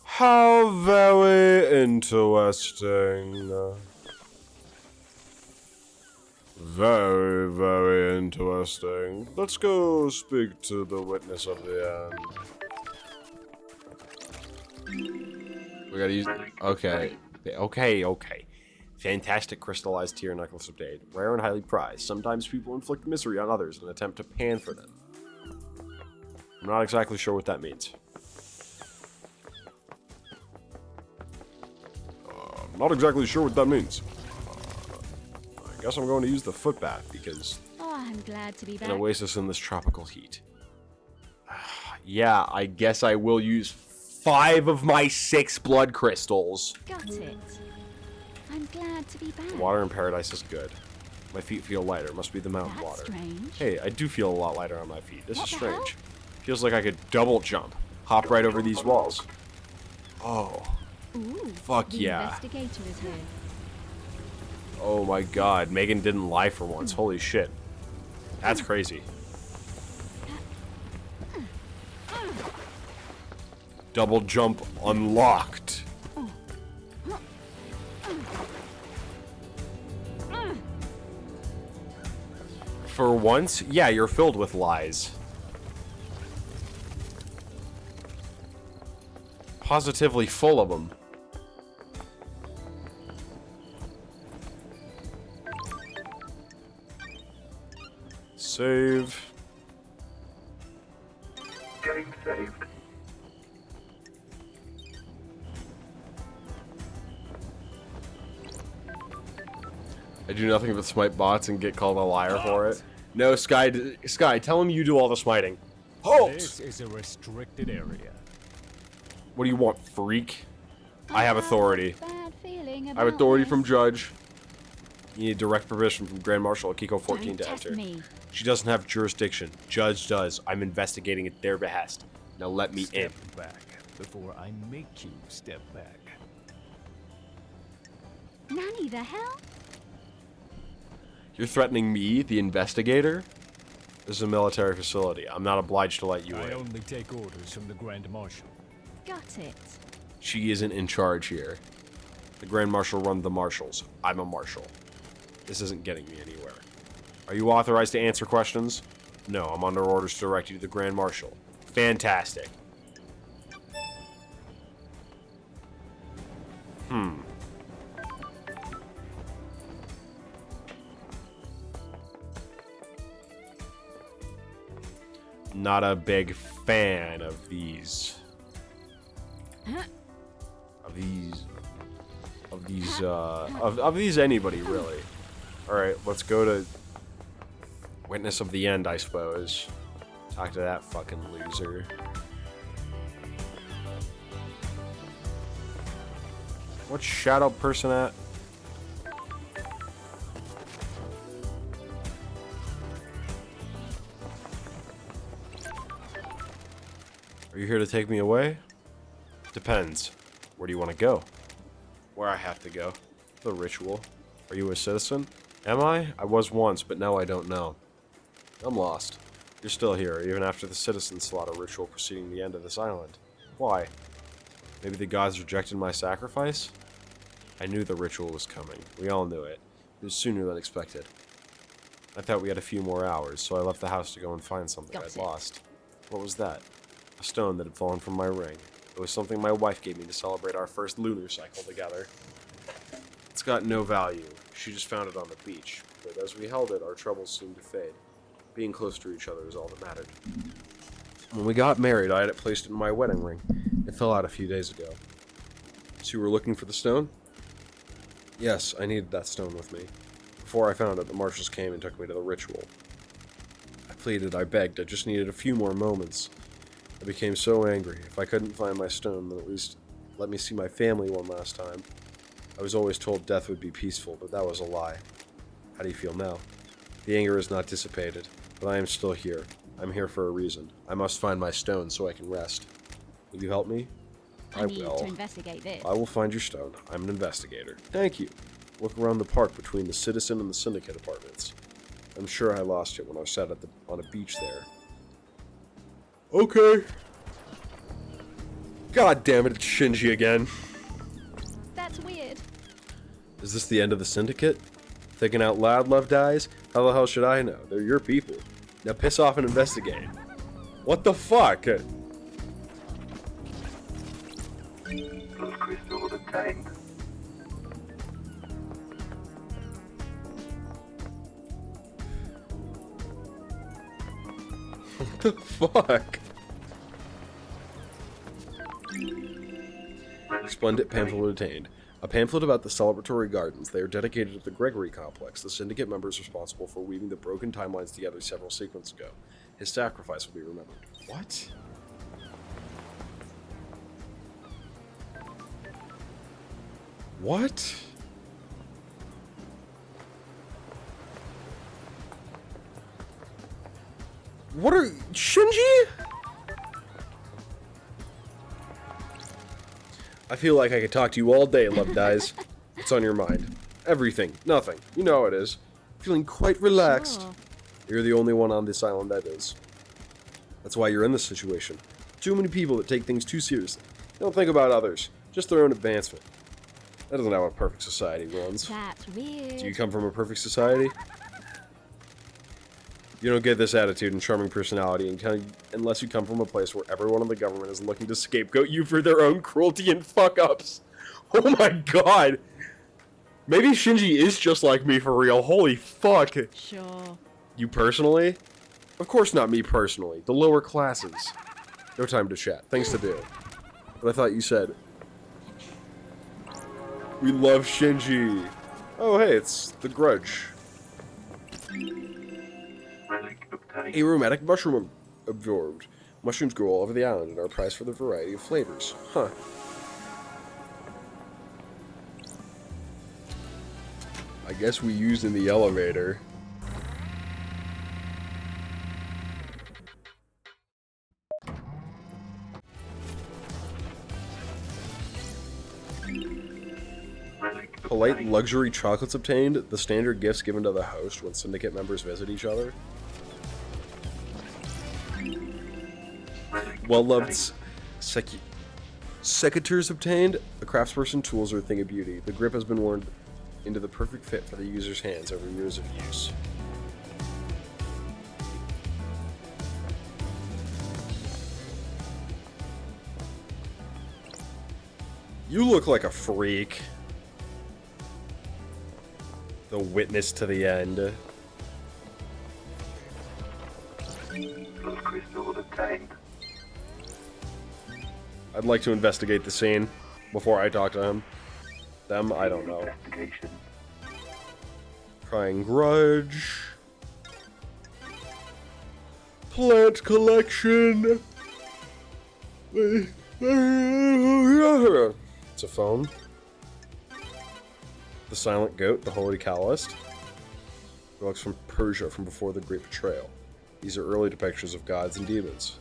How very interesting. Very, very interesting. Let's go speak to the witness of the end. We gotta use. Okay. Okay. Fantastic crystallized tear necklace update. Rare and highly prized. Sometimes people inflict misery on others in an attempt to pan for them. I'm not exactly sure what that means. I guess I'm going to use the foot bath because Oh, I'm glad to be back. an oasis in this tropical heat. Yeah, I guess I will use 5 of my 6 blood crystals. Got it. I'm glad to be back. The water in paradise is good. My feet feel lighter. Must be the mountain That's water. strange. Hey, I do feel a lot lighter on my feet. This What is the hell? strange. Feels like I could double jump. Hop right over these walls. Oh. Ooh, Fuck the yeah. investigator is here. Oh my god. Megan didn't lie for once. Holy shit. That's crazy. Double jump unlocked. For once, yeah, you're filled with lies. Positively full of them. Save. Game saved. I do nothing but smite bots and get called a liar for it. No, Sky, tell him you do all the smiting. Halt! This is a restricted area. What do you want, freak? I have authority. Bad feeling I have about authority this. from Judge. You need direct permission from Grand Marshal Akiko 14 Don't to test enter. me. She doesn't have jurisdiction. Judge does. I'm investigating at their behest. Now let me in. Step back before I make you step back. Nanny, the hell? You're threatening me, the investigator? This is a military facility. I'm not obliged to let you I in. only take orders from the Grand Marshal. Got it. She isn't in charge here. The Grand Marshal runs the marshals. I'm a marshal. This isn't getting me anywhere. Are you authorized to answer questions? No, I'm under orders to direct you to the Grand Marshal. Fantastic. Not a big fan of these. Of these anybody, really. Alright, let's go to Witness of the End, I suppose. Talk to that fucking loser. What's Shadow Person at? Are you here to take me away? Depends. Where do you want to go? Where I have to go. The ritual. Are you a citizen? Am I? I was once, but now I don't know. I'm lost. You're still here, even after the citizen slaughter ritual preceding the end of this island. Why? Maybe the gods rejected my sacrifice? I knew the ritual was coming. We all knew it. It was sooner than expected. I thought we had a few more hours, so I left the house to go and find something Got I'd it. lost. What was that? A stone that had fallen from my ring. It was something my wife gave me to celebrate our first lunar cycle together. It's got no value. She just found it on the beach. But as we held it, our troubles seemed to fade. Being close to each other is all that mattered. When we got married, I had it placed in my wedding ring. It fell out a few days ago. So you were looking for the stone? Yes, I needed that stone with me. Before I found it, the marshals came and took me to the ritual. I pleaded, I begged, I just needed a few more moments. I became so angry. If I couldn't find my stone, then at least let me see my family one last time. I was always told death would be peaceful, but that was a lie. How do you feel now? The anger is not dissipated, but I am still here. I'm here for a reason. I must find my stone so I can rest. Will you help me? I need will. to investigate this. I will find your stone. I'm an investigator. Thank you. Look around the park between the Citizen and the Syndicate apartments. I'm sure I lost it when I sat on a beach there. Okay. God damn it, it's Shinji again. That's weird. Is this the end of the Syndicate? Thinking out loud, Love Dies? How the hell should I know? They're your people. Now piss off and investigate. What the fuck? Blood crystals obtained. What the fuck? Splendid pamphlet obtained. A pamphlet about the celebratory gardens. They are dedicated to the Gregory Complex, the Syndicate members responsible for weaving the broken timelines together several sequences ago. His sacrifice will be remembered. What? What? What are... Shinji? I feel like I could talk to you all day, Love Dies. What's on your mind? Everything. Nothing. You know how it is. Feeling quite relaxed. Sure. You're the only one on this island that is. That's why you're in this situation. Too many people that take things too seriously. They don't think about others. Just their own advancement. That isn't how a perfect society runs. That's weird. Do you come from a perfect society? You don't get this attitude and charming personality unless you come from a place where everyone in the government is looking to scapegoat you for their own cruelty and fuck-ups. Oh my god! Maybe Shinji is just like me for real. Holy fuck! Sure. You personally? Of course not me personally. The lower classes. No time to chat. Things to do. But I thought you said... We love Shinji. Oh hey, it's The Grudge. Relic obtained. Aromatic mushroom absorbed. Mushrooms grow all over the island and are prized for their variety of flavors. Huh. I guess we used in the elevator. Relic Polite obtained. luxury chocolates obtained. The standard gifts given to the host when Syndicate members visit each other. Relic Well-loved obtained. secateurs obtained. A craftsperson tools are a thing of beauty. The grip has been worn into the perfect fit for the user's hands over years of use. You look like a freak. The witness to the end. Blood crystals obtained. I'd like to investigate the scene before I talk to him. Them, I don't know. Investigation. Crying Grudge. Plant collection. It's a phone. The Silent Goat, the Holy Catalyst. Relics from Persia from before the Great Betrayal. These are early depictions of gods and demons.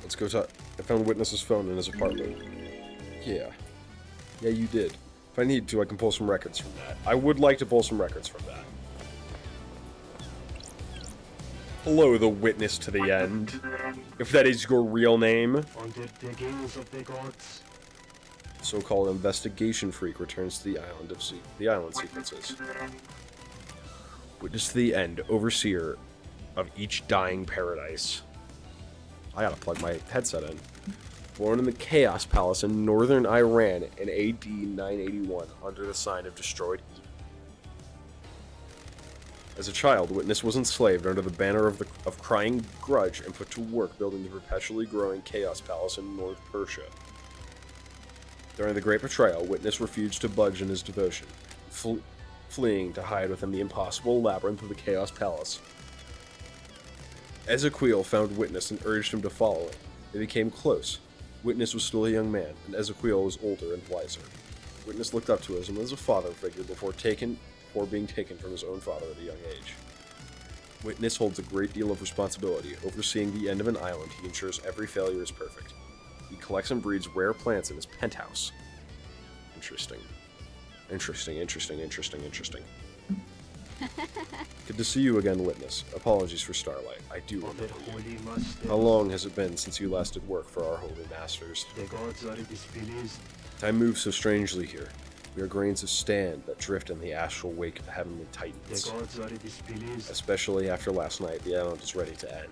Let's go talk. I found Witness's phone in his apartment. Yeah. Yeah, you did. If I need to, I can pull some records from that. I would like to pull some records from that. Hello, the witness to the end. If that is your real name. Under the gaze of the gods. So-called investigation freak returns to the island of the island sequences. Witness to the end, overseer of each dying paradise. I gotta plug my headset in. Born in the Chaos Palace in northern Iran in AD 981 under the sign of destroyed Eden. As a child, Witness was enslaved under the banner of crying grudge and put to work building the perpetually growing Chaos Palace in North Persia. During the Great Betrayal, Witness refused to budge in his devotion, fleeing to hide within the impossible labyrinth of the Chaos Palace. Ezekiel found Witness and urged him to follow him. They became close. Witness was still a young man, and Ezekiel was older and wiser. Witness looked up to him as a father figure before being taken from his own father at a young age. Witness holds a great deal of responsibility. Overseeing the end of an island, he ensures every failure is perfect. He collects and breeds rare plants in his penthouse. Interesting. Interesting. Good to see you again, Witness. Apologies for Starlight. I do remember you. How long has it been since you last did work for our holy masters? The gods are displeased. Time moves so strangely here. We are grains of sand that drift in the astral wake of the heavenly titans. The gods are displeased. Especially after last night, the island is ready to end.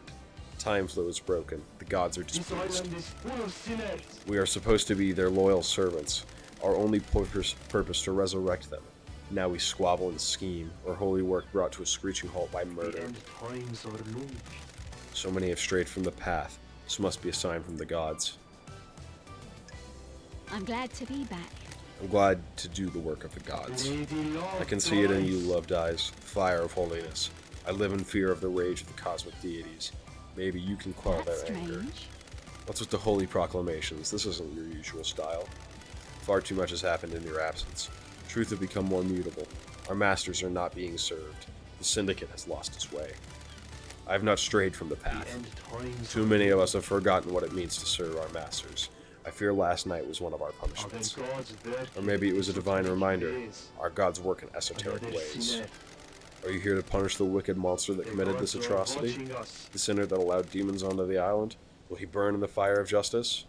Time flow is broken. The gods are This displeased. island is full of sinners. We are supposed to be their loyal servants. Our only purpose to resurrect them. Now we squabble and scheme, our holy work brought to a screeching halt by The murder. end times are long. So many have strayed from the path. This must be a sign from the gods. I'm glad to be back. I'm glad to do the work of the gods. I can see it in you, loved eyes, fire of holiness. I live in fear of the rage of the cosmic deities. Maybe you can quell That's their anger. strange. What's with the holy proclamations? This isn't your usual style. Far too much has happened in your absence. Truth has become more mutable. Our masters are not being served. The Syndicate has lost its way. I have not strayed from the The path. end times Too many of us have forgotten what it means to serve our masters. I fear last night was one of our are the punishments. gods working Or maybe it was a divine esoteric reminder. ways. Our gods work in esoteric Another ways. sinner. Are you here to punish the wicked monster that The committed this gods are atrocity? watching us. The sinner that allowed demons onto the island? Will he burn in the fire of justice?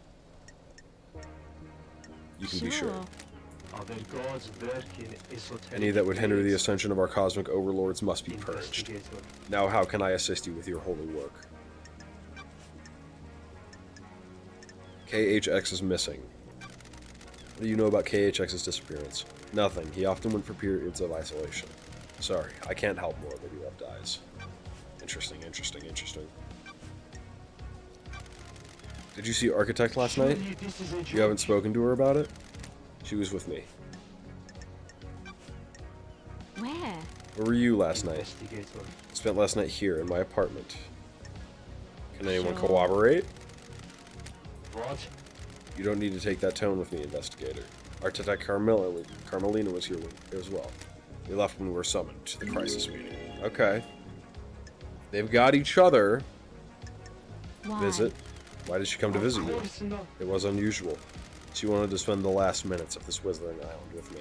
You can be sure. Are the gods working esoteric Any that would hinder the ways? ascension of our cosmic overlords must be purged. Investigator. Now how can I assist you with your holy work? KHX is missing. What do you know about KHX's disappearance? Nothing. He often went for periods of isolation. Sorry, I can't help more than you left eyes. Interesting. Did you see Architect last night? Surely this is a You joke. haven't spoken to her about it? She was with me. Where? Where were you last night? Investigator. Spent last night here in my apartment. Can anyone Sure. corroborate? What? You don't need to take that tone with me, investigator. Architect Carmelina was here as well. We left when we were summoned to the crisis meeting. Okay. They've got each other. Why? Visit. Why did she come to visit Of you? course not. It was unusual. She wanted to spend the last minutes of this Withering Island with me.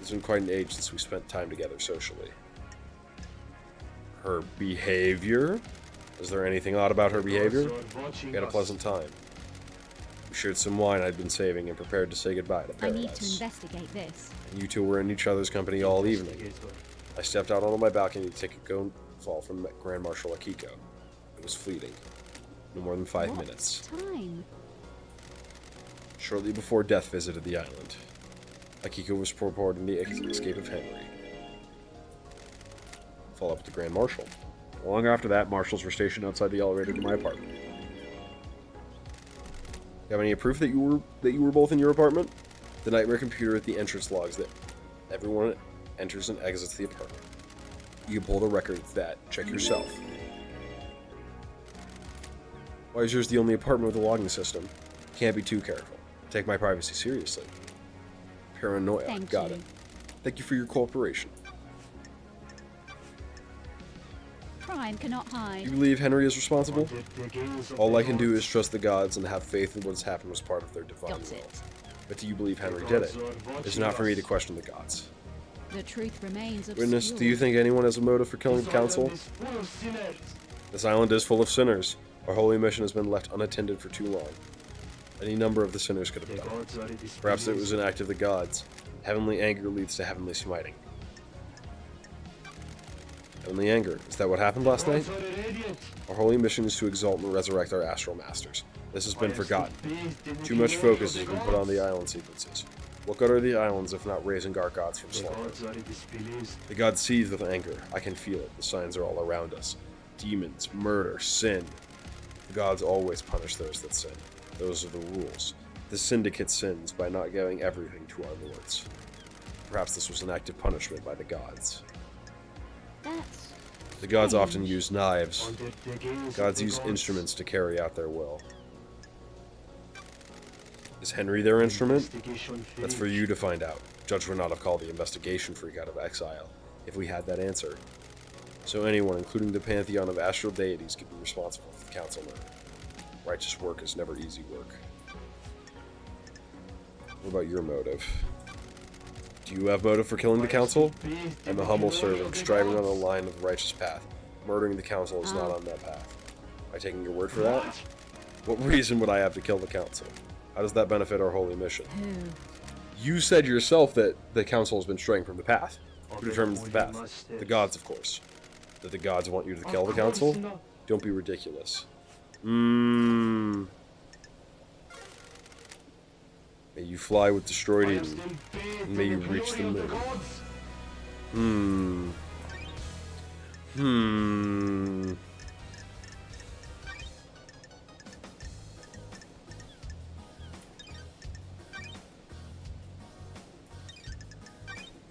It's been quite an age since we spent time together socially. Her behavior? Is there anything odd about her behavior? Gods are watching We had a us. pleasant time. We shared some wine I'd been saving and prepared to say goodbye to I need to paradise. investigate this. And you two were in each other's company all evening. Investigator. I stepped out onto my balcony to take a gun fall from Grand Marshal Akiko. It was fleeting. No more than 5 What minutes. time? Shortly before death visited the island, Akiko was reporting the escape of Henry. Follow up with the Grand Marshal. Long after that, marshals were stationed outside the elevator to my apartment. You have any proof that you were both in your apartment? The nightmare computer at the entrance logs that everyone enters and exits the apartment. You can pull the record of that. Check yourself. Why is yours the only apartment with a logging system? Can't be too careful. Take my privacy seriously. Paranoia. Thank Got you. it. Thank you for your cooperation. Crime cannot Do you hide. believe Henry is responsible? Under the gaze of All the I can do gods. is trust the gods and have faith in what has happened was part of their divine Got will. it. But do you believe The Henry did gods it? are It's watching not for me us. to question the gods. The truth remains obscure. Witness, do you think anyone has a motive for killing This the council? island is full of sinners. This island is full of sinners. Our holy mission has been left unattended for too long. Any number of the sinners could The have done it. gods are displeased. Perhaps it was an act of the gods. Heavenly anger leads to heavenly smiting. Heavenly anger. Is that what happened last night? Gods are radiant. Our holy mission is to exalt and resurrect our astral masters. This has been I am forgotten. still bathed in the Too much glory focus of has the been put on the gods. island sequences. What good are the islands if not raising our gods from The slumber? gods are displeased. The gods seethe with anger. I can feel it. The signs are all around us. Demons, murder, sin. The gods always punish those that sin. Those are the rules. The syndicate sins by not giving everything to our lords. Perhaps this was an act of punishment by the gods. That's The gods often strange. use knives. Under the gaze of Gods the use gods, instruments to carry out their will. Is Henry their instrument? investigation That's for finished. you to find out. Judge would not have called the investigation freak out of exile if we had that answer. So anyone, including the pantheon of astral deities, could be responsible for the council murder. Righteous work is never easy work. What about your motive? Do you have motive for killing the council? Bathed in I'm a the humble glory of servant, the striving on the gods. line of the righteous path. Murdering the council is not on that path. Am I taking your word for that? What reason would I have to kill the council? How does that benefit our holy mission? Who? You said yourself that the council has been straying from the path. Who Of the determines the holy path? masters. The gods, of course. Did the gods want you to kill the Of course council? not. Don't be ridiculous. May you fly with destroyed I am Eden. still bathed And may in you the reach the glory of moon. gods. Hmm. Hmm.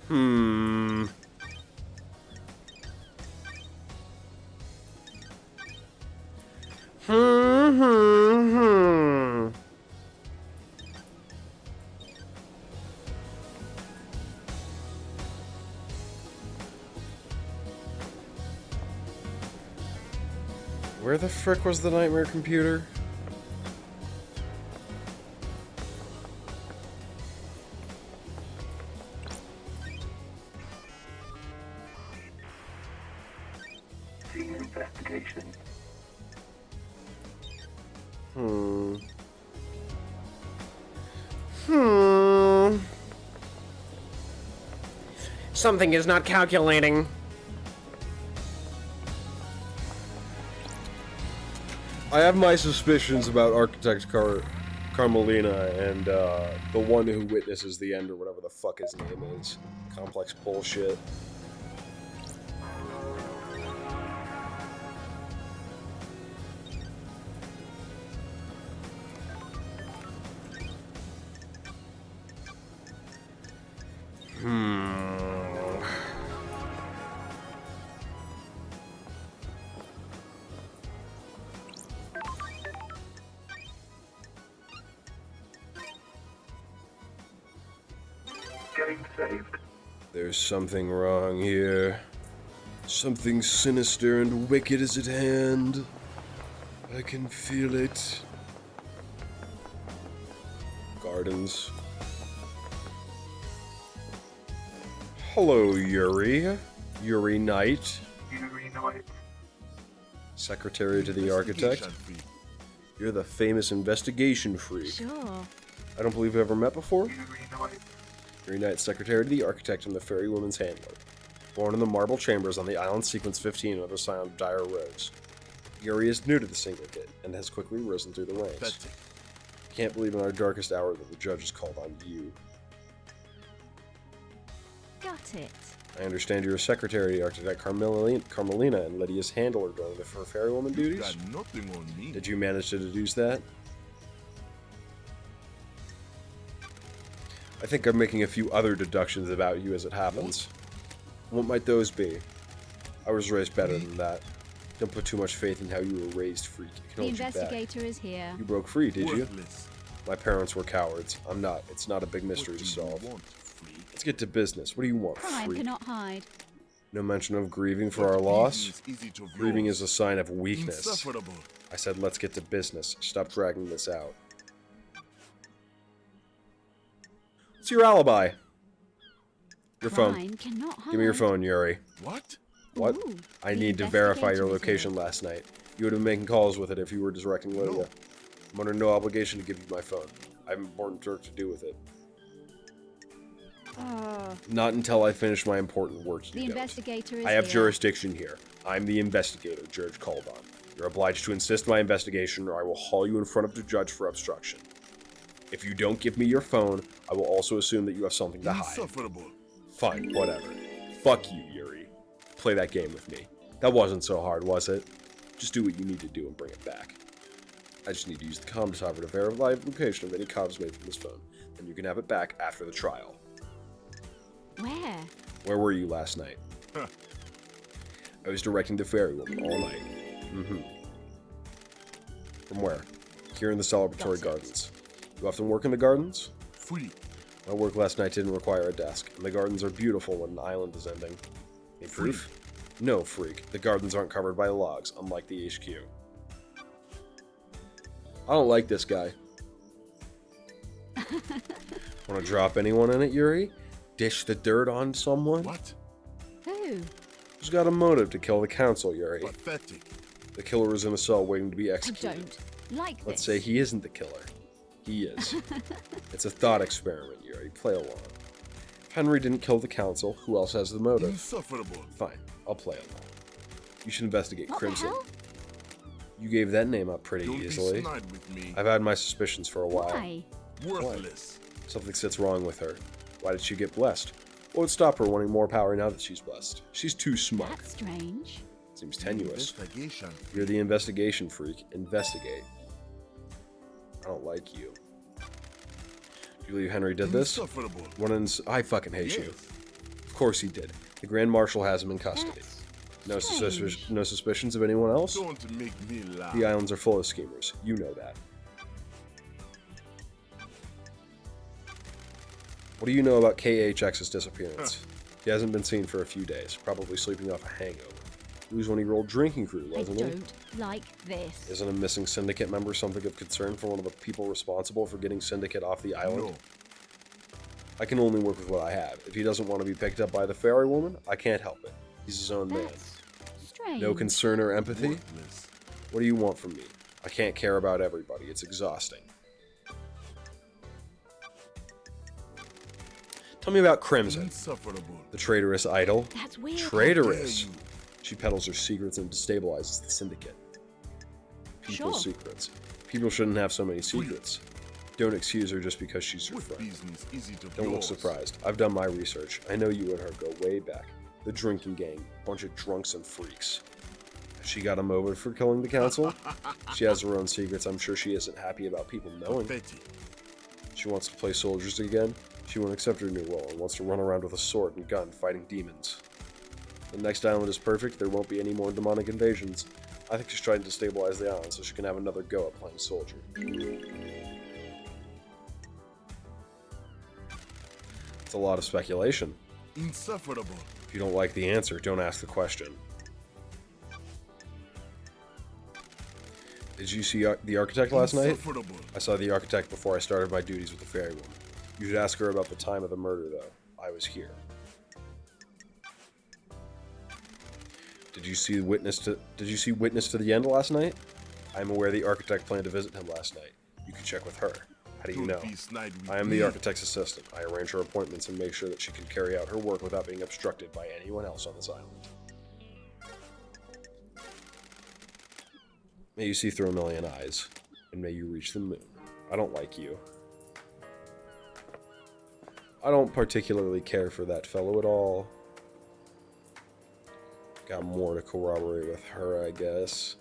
Hmm. Hmm. Where the frick was the nightmare computer? Hmm. Something is not calculating. I have my suspicions about Architect Carmelina and the one who witnesses the end or whatever the fuck his name is. Complex bullshit. There's something wrong here. Something sinister and wicked is at hand. I can feel it. Gardens. Hello, Yuri. Yuri Knight. Secretary to the architect. You're the famous investigation freak. Sure. I don't believe we've ever met before. Yuri Knight, secretary to the architect and the fairy woman's handler. Born in the marble chambers on the island sequence 15 under the sign of Dire Rose. Yuri is new to the syndicate and has quickly risen through the ranks. Can't believe in our darkest hour that the judge has called on you. Got it. I understand you're a secretary to architect Carmelina and Lydia's handler during the fairy woman duties. Nothing on me. Did you manage to deduce that? I think I'm making a few other deductions about you as it happens. What might those be? I was raised better than that. Don't put too much faith in how you were raised, freak. It can The hold you back. investigator is here. You broke free, did you? Worthless. My parents were cowards. I'm not. It's not a big mystery What to do you solve. want, freak? Let's get to business. What do you want, Crime freak? cannot hide. No mention of grieving for But our loss? grieving is easy to Grieving view. is a sign of weakness. Insufferable. I said let's get to business. Stop dragging this out. What's your alibi? Your phone. Crime cannot hide. Give me your phone, Yuri. What? What? Ooh, I the need to verify your investigator is location here. last night. You would have been making calls with it if you were directing Lydia. No. I'm under no obligation to give you my phone. I have important work to do with it. Not until I finish my important work, you The don't. investigator is I have here. jurisdiction here. I'm the investigator George called on. You're obliged to insist my investigation, or I will haul you in front of the judge for obstruction. If you don't give me your phone, I will also assume that you have something to hide. Insufferable. Fine, whatever. Fuck you, Yuri. Play that game with me. That wasn't so hard, was it? Just do what you need to do and bring it back. I just need to use the comm decipher to verify the location of any calls made from this phone. Then you can have it back after the trial. Where? Where were you last night? Huh. I was directing the ferry woman all night. From where? Here in the celebratory gardens. You often work in the gardens? Free. My work last night didn't require a desk, and the gardens are beautiful when an island is ending. Any proof? No, freak. The gardens aren't covered by logs, unlike the HQ. I don't like this guy. Want to drop anyone in it, Yuri? Dish the dirt on someone? What? Who? Who's got a motive to kill the council, Yuri? Pathetic. The killer is in a cell waiting to be I executed. don't like Let's this. say he isn't the killer. He is. It's a thought experiment, Yuri. Play along. If Henry didn't kill the council, who else has the motive? Insufferable. Fine, I'll play along. You should investigate What Crimson. the hell? You gave that name up pretty Don't easily. be snide with me. I've had my suspicions for a while. Why? Worthless. Something sits wrong with her. Why did she get blessed? What would stop her wanting more power now that she's blessed? She's too smug. That's strange. Seems tenuous. Investigation. You're the investigation freak. Investigate. I don't like you. Do you believe Henry did this? Insufferable. I fucking hate you. Yes. Of course he did. The Grand Marshal has him in custody. That's No, strange. no suspicions of anyone else? Don't make me laugh. The islands are full of schemers. You know that. What do you know about KHX's disappearance? He hasn't been seen for a few days, probably sleeping off a hangover. He was one of your old drinking crew, I wasn't he? don't like this. Isn't a missing syndicate member something of concern for one of the people responsible for getting Syndicate off the island? No. I can only work with what I have. If he doesn't want to be picked up by the fairy woman, I can't help it. He's his own man. That's strange. No concern or empathy? Worthless. What do you want from me? I can't care about everybody. It's exhausting. Tell me about Crimson, Insufferable. the traitorous idol. That's weird. Traitorous. How dare you. She peddles her secrets and destabilizes the Syndicate. People's Sure. secrets. People shouldn't have so many secrets. Don't excuse her just because she's your What friend. business is it of Don't look yours? surprised. I've done my research. I know you and her go way back. The drinking gang. Bunch of drunks and freaks. She got a motive for killing the council. She has her own secrets. I'm sure she isn't happy about people knowing. Pathetic. She wants to play soldiers again. She won't accept her new role and wants to run around with a sword and gun fighting demons. The next island is perfect. There won't be any more demonic invasions. I think she's trying to stabilize the island so she can have another go at playing soldier. It's a lot of speculation. Insufferable. If you don't like the answer, don't ask the question. Did you see the architect last night? Insufferable. I saw the architect before I started my duties with the fairy woman. You should ask her about the time of the murder, though. I was here. Did you see witness to the end last night? I'm aware the architect planned to visit him last night. You can check with her. How do you know? Don't be snide with I am me. the architect's assistant. I arrange her appointments and make sure that she can carry out her work without being obstructed by anyone else on this island. May you see through a million eyes, and may you reach the moon. I don't like you. I don't particularly care for that fellow at all. Got more to corroborate with her, I guess.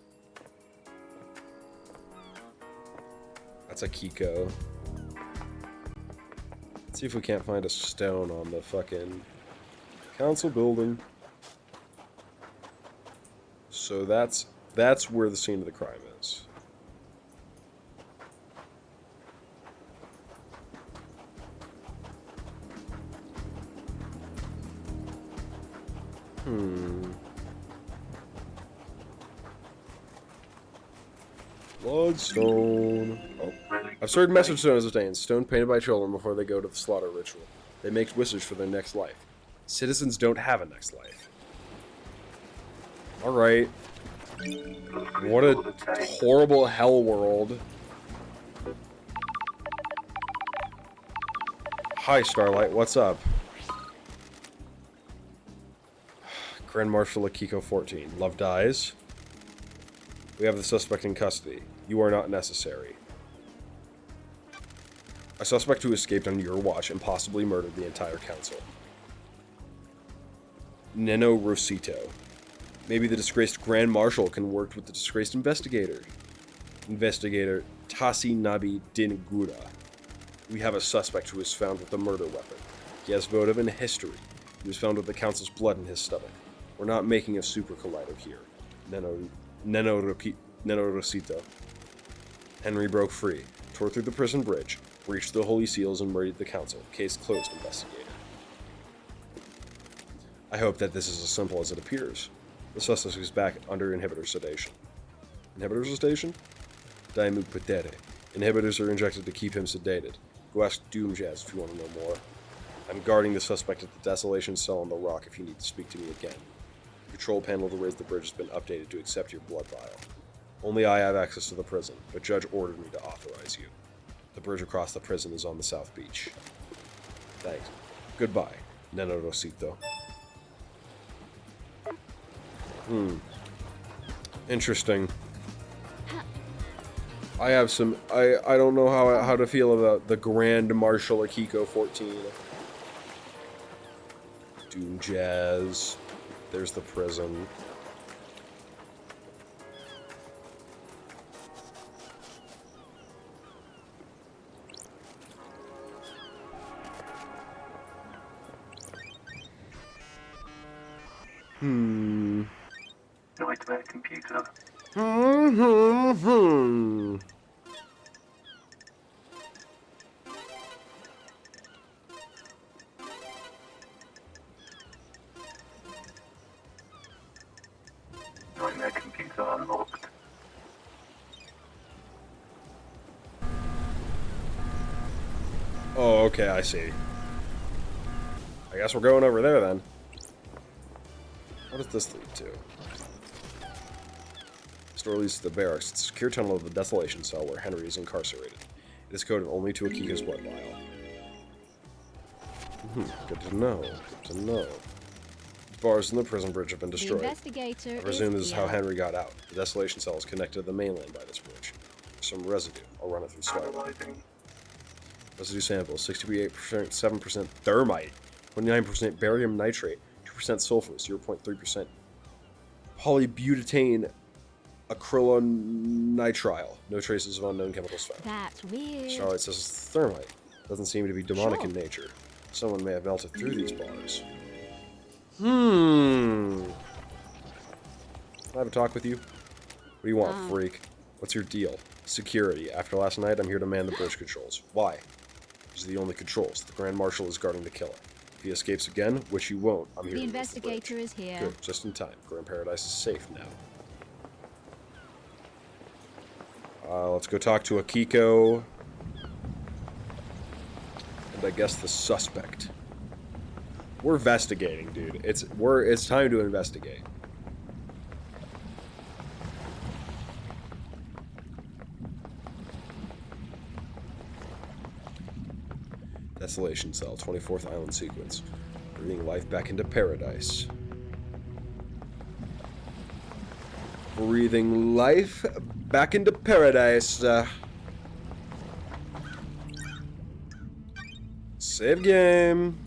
That's a Kiko. Let's see if we can't find a stone on the fucking council building. So that's where the scene of the crime is. Bloodstone. Oh. Absurd message stones obtained. Stone painted by children before they go to the slaughter ritual. They make wishes for their next life. Citizens don't have a next life. Alright. What a horrible hell world. Hi, Starlight. What's up? Grand Marshal Akiko 14. Love dies. We have the suspect in custody. You are not necessary. A suspect who escaped on your watch and possibly murdered the entire council. Neno Rosito. Maybe the disgraced Grand Marshal can work with the disgraced investigator. Investigator Tasi Nabi Dingura. We have a suspect who was found with a murder weapon. He has votive in history. He was found with the council's blood in his stomach. We're not making a super collider here. Neno Rosito. Henry broke free, tore through the prison bridge, breached the Holy Seals, and murdered the council. Case closed, investigator. I hope that this is as simple as it appears. The suspect is back under inhibitor sedation. Inhibitor sedation? Daimu Patere. Inhibitors are injected to keep him sedated. Go ask Doomjazz if you want to know more. I'm guarding the suspect at the Desolation Cell on the Rock if you need to speak to me again. The control panel to raise the bridge has been updated to accept your blood vial. Only I have access to the prison, but Judge ordered me to authorize you. The bridge across the prison is on the South Beach. Thanks. Goodbye, Neno Rosito. Interesting. I have some... I don't know how to feel about the Grand Marshal Akiko 14. Doomjazz. There's the prison. Nightmare computer. Nightmare computer unlocked. Oh, okay, I see. I guess we're going over there then. What does this lead to? This door leads to the barracks. It's a secure tunnel of the Desolation Cell where Henry is incarcerated. It is coded only to Akiko's blood vial. Good to know. Good to know. The bars in the prison bridge have been destroyed. The investigator I presume this is how here. Henry got out. The Desolation Cell is connected to the mainland by this bridge. There's some residue. I'll run it through Starlight. Analyzing. Residue samples: 68%, 7% thermite, 29% barium nitrate, 2% sulfur, 0.3% polybutane acrylonitrile. No traces of unknown chemicals found. That's weird. Starlight says it's thermite. Doesn't seem to be demonic Sure. in nature. Someone may have melted through these bars. Can I have a talk with you? What do you want, freak? What's your deal? Security. After last night, I'm here to man the bridge controls. Why? These are the only controls. The Grand Marshal is guarding the killer. If he escapes again, which he won't, I'm here The to move the investigator bridge. is here. Good, just in time. Grand Paradise is safe now. Let's go talk to Akiko. And I guess the suspect. We're investigating, dude. It's time to investigate. Desolation Cell, 24th Island Sequence. Breathing life back into paradise. Breathing life back into paradise. Save game.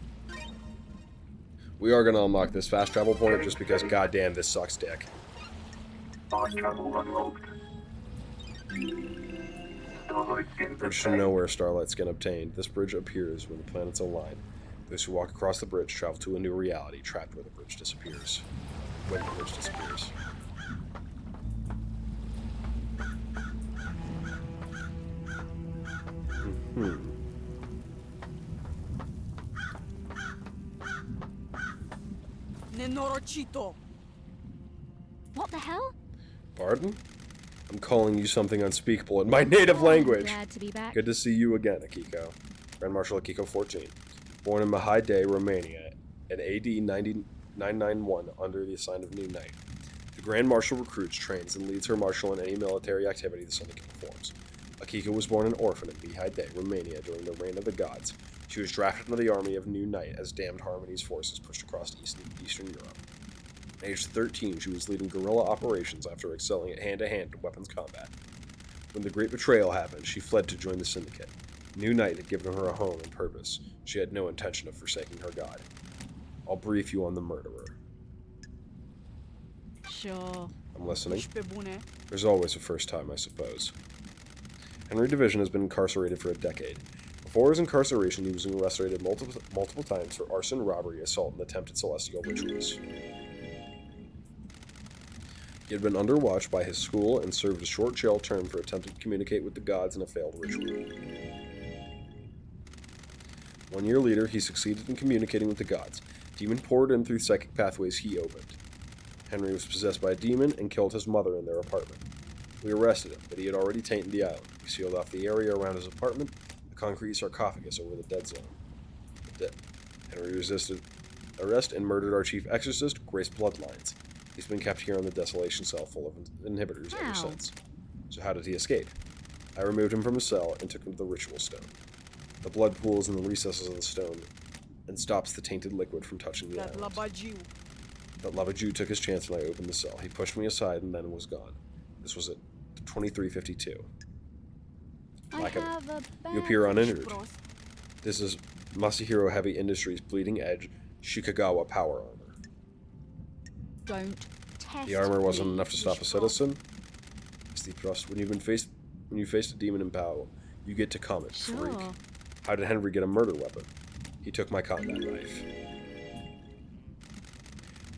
We are going to unlock this fast travel point just because, goddamn, this sucks dick. Fast travel unlocked. Starlight skin Bridge to nowhere, Starlight Skin obtained. This bridge appears when the planets align. Those who walk across the bridge travel to a new reality, trapped where the bridge disappears. When the bridge disappears. Nenorochito. What the hell? Pardon? I'm calling you something unspeakable in my native Oh, language. Glad to be back. Good to see you again, Akiko. Grand Marshal Akiko 14. Born in Mahai, Romania, in AD 991 under the sign of New Night. The Grand Marshal recruits, trains, and leads her marshal in any military activity the Syndicate performs. Akiko was born an orphan in Mihai, Romania during the reign of the gods. She was drafted into the army of New Night as Damned Harmony's forces pushed across Eastern Europe. At age 13, she was leading guerrilla operations after excelling at hand-to-hand weapons combat. When the Great Betrayal happened, she fled to join the Syndicate. New Night had given her a home and purpose. She had no intention of forsaking her god. I'll brief you on the murderer. Sure. I'm listening. There's always a first time, I suppose. Henry Division has been incarcerated for a decade. Before his incarceration, he was arrested multiple times for arson, robbery, assault, and attempted celestial rituals. He had been under watch by his school and served a short jail term for attempting to communicate with the gods in a failed ritual. 1 year later, he succeeded in communicating with the gods. Demon poured in through psychic pathways he opened. Henry was possessed by a demon and killed his mother in their apartment. We arrested him, but he had already tainted the island. We sealed off the area around his apartment, the concrete sarcophagus over the dead zone. Henry resisted arrest and murdered our chief exorcist, Grace Bloodlines. He's been kept here in the desolation cell full of inhibitors ever since. So how did he escape? I removed him from his cell and took him to the ritual stone. The blood pools in the recesses of the stone and stops the tainted liquid from touching the island. That Labaju took his chance and I opened the cell. He pushed me aside and then was gone. This was at 2352. You appear uninjured. This is Masahiro Heavy Industries Bleeding Edge Shikagawa Power Armor. Don't test The armor wasn't me, enough to stop a citizen. It's the thrust. When you faced a demon in battle, you get to comment, freak. Sure. How did Henry get a murder weapon? He took my combat knife.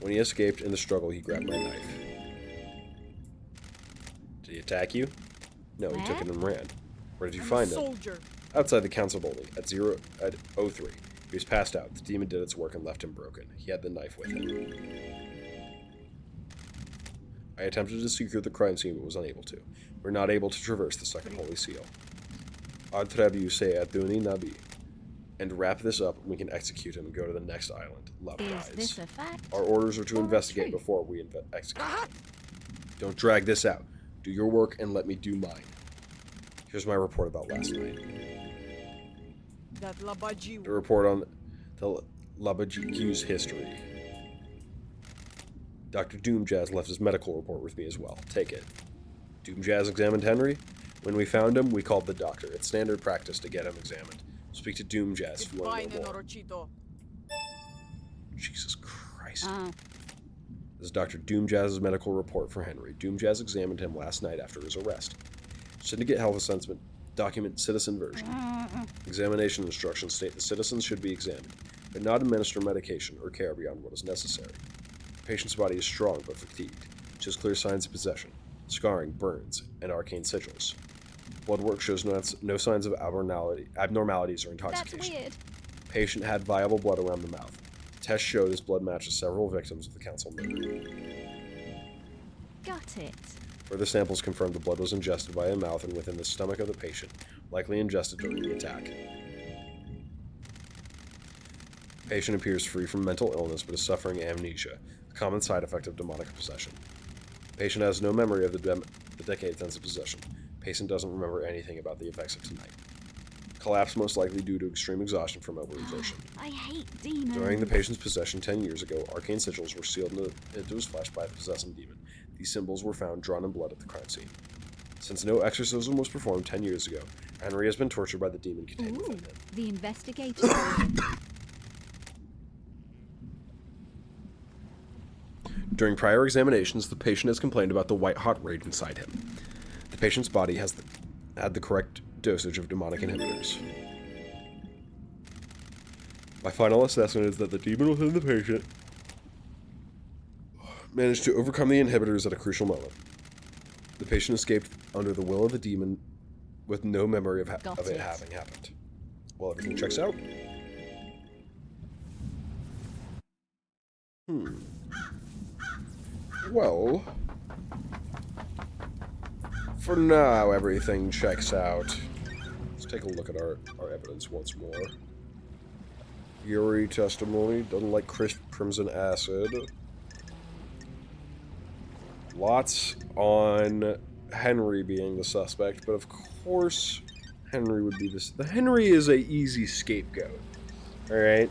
When he escaped in the struggle, he grabbed my knife. Did he attack you? No, he took it and ran. Where did you find him? Outside the council building, at 03. He was passed out. The demon did its work and left him broken. He had the knife with him. I attempted to secure the crime scene, but was unable to. We're not able to traverse the second holy seal. Adrebu se aduni nabi. And wrap this up, and we can execute him and go to the next island. Love Is guides. this a fact? Our orders are to or a investigate truth? before we execute. Don't drag this out. Do your work and let me do mine. Here's my report about last night. A report on the Labaju's history. Dr. Doomjazz left his medical report with me as well. Take it. Doomjazz examined Henry. When we found him, we called the doctor. It's standard practice to get him examined. Speak to Doomjazz if you want to know more. Jesus Christ. This is Dr. Doomjazz's medical report for Henry. Doomjazz examined him last night after his arrest. Syndicate Health Assessment Document Citizen Version. Examination instructions state the citizens should be examined, but not administer medication or care beyond what is necessary. The patient's body is strong but fatigued. Shows clear signs of possession, scarring, burns, and arcane sigils. Blood work shows no signs of abnormalities or intoxication. That's weird. Patient had viable blood around the mouth. Tests showed his blood matches several victims of the council murder. Got it. Further samples confirmed the blood was ingested by the mouth and within the stomach of the patient, likely ingested during the attack. Patient appears free from mental illness but is suffering amnesia, a common side effect of demonic possession. Patient has no memory of the decade since of possession. Patient doesn't remember anything about the effects of tonight. Collapse most likely due to extreme exhaustion from overexertion. I hate demons. During the patient's possession 10 years ago, arcane sigils were sealed into his flesh by the possessing demon. These symbols were found drawn in blood at the crime scene. Since no exorcism was performed 10 years ago, Henry has been tortured by the demon contained within him. The investigator. During prior examinations, the patient has complained about the white-hot rage inside him. The patient's body had the correct dosage of demonic inhibitors. My final assessment is that the demon within the patient managed to overcome the inhibitors at a crucial moment. The patient escaped under the will of the demon with no memory of it having happened. Well, everything checks out. Well, For now, everything checks out. Let's take a look at our evidence once more. Yuri testimony, doesn't like crimson acid. Lots on Henry being the suspect, but of course Henry would be this. Henry is a easy scapegoat. Alright?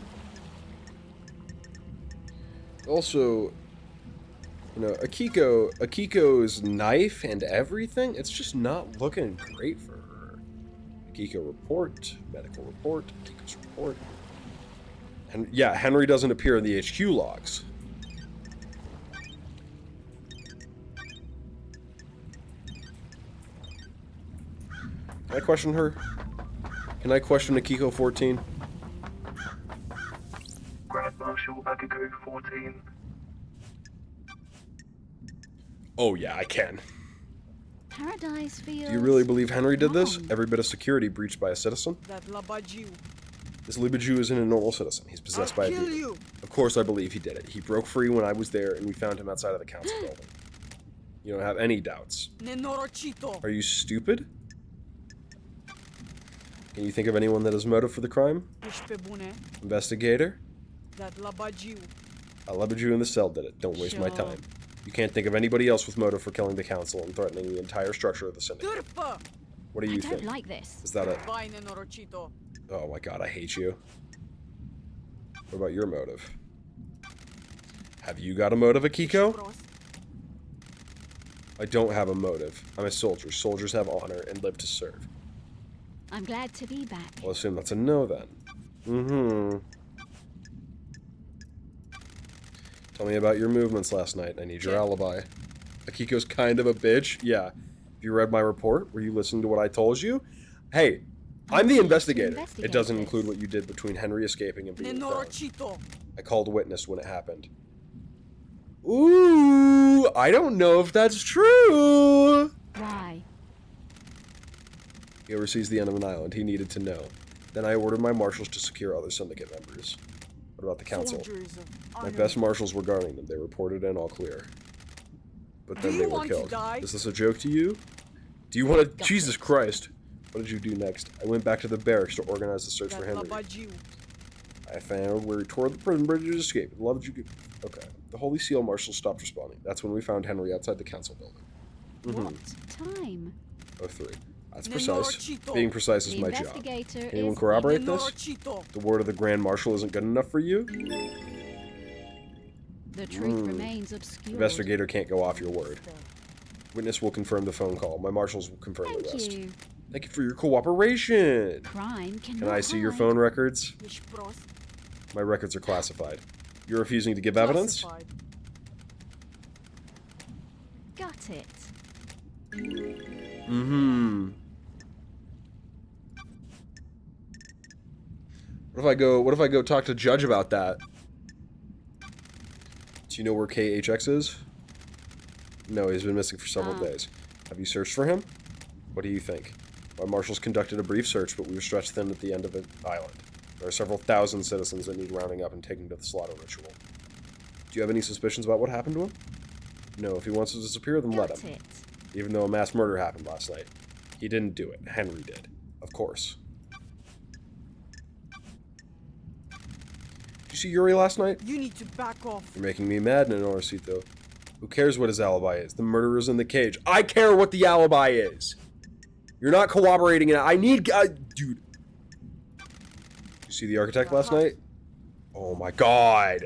Also, you know, Akiko's knife and everything, it's just not looking great for her. Akiko report, medical report, Akiko's report. And yeah, Henry doesn't appear in the HQ logs. Can I question her? Can I question Akiko 14? Grand Marshal Akiko 14. Oh yeah, I can. Paradise feels. Do you really believe Henry did this? wrong. Every bit of security breached by a citizen? That Labaju. This Libaju isn't a normal citizen. He's possessed by a demon. you. Of course I believe he did it. He broke free when I was there and we found him outside of the council building. You don't have any doubts. Nenorochito. Are you stupid? Can you think of anyone that has motive for the crime? Ishpebune. Investigator? That Labaju. A Libaju in the cell did it. Don't waste my Sure. time. You can't think of anybody else with motive for killing the council and threatening the entire structure of the syndicate. Turfa. What do I you don't think? like this. Is that a... Vai Nenorochito. Oh my god, I hate you. What about your motive? Have you got a motive, Akiko? Bros. I don't have a motive. I'm a soldier. Soldiers have honor and live to serve. I'm glad to be back. I'll assume that's a no then. Mm-hmm. Tell me about your movements last night. I need your alibi. Akiko's kind of a bitch. Yeah. Have you read my report? Were you listening to what I told you? Hey, I'm the need to investigator. It investigate doesn't this. include what you did between Henry escaping and being thrown. Nenorochito. I called a witness when it happened. Ooh, I don't know if that's true. Why? He oversees the end of an island. He needed to know. Then I ordered my marshals to secure other syndicate members. What about the council? Soldiers of My honor. best marshals were guarding them. They reported in all clear. But Do then you they were want to killed. die? Is this a joke to you? Do you want to... Got Jesus it. Christ. What did you do next? I went back to the barracks to organize the search That for Henry. Labaju. I found where he tore the prison bridge to escape. Loved you. Okay. The Holy Seal marshals stopped responding. That's when we found Henry outside the council building. What time? 03. That's precise. Nenorochito. Being precise is The my job. investigator Anyone is corroborate this? Nenorochito. The word of the Grand Marshal isn't good enough for you? The truth remains obscure. Investigator can't go off your word. Witness will confirm the phone call. My marshals will confirm the Thank rest. you. Thank you for your cooperation. Crime cannot Can I see your hide. phone records? Ishpros. My records are classified. You're refusing to give evidence? Classified. Got it. Mm-hmm. What if I go talk to Judge about that? Do you know where KHX is? No, he's been missing for several days. Have you searched for him? What do you think? My marshals conducted a brief search, but we were stretched thin at the end of the island. There are several thousand citizens that need rounding up and taking to the slaughter ritual. Do you have any suspicions about what happened to him? No, if he wants to disappear, then let Got him. it. Even though a mass murder happened last night. He didn't do it. Henry did. Of course. Did you see Yuri last night? You need to back off. You're making me mad, Nenorosito. Who cares what his alibi is? The murderer's in the cage. I care what the alibi is! You're not cooperating in it. I need... dude. Did you see the architect last night? Oh my god!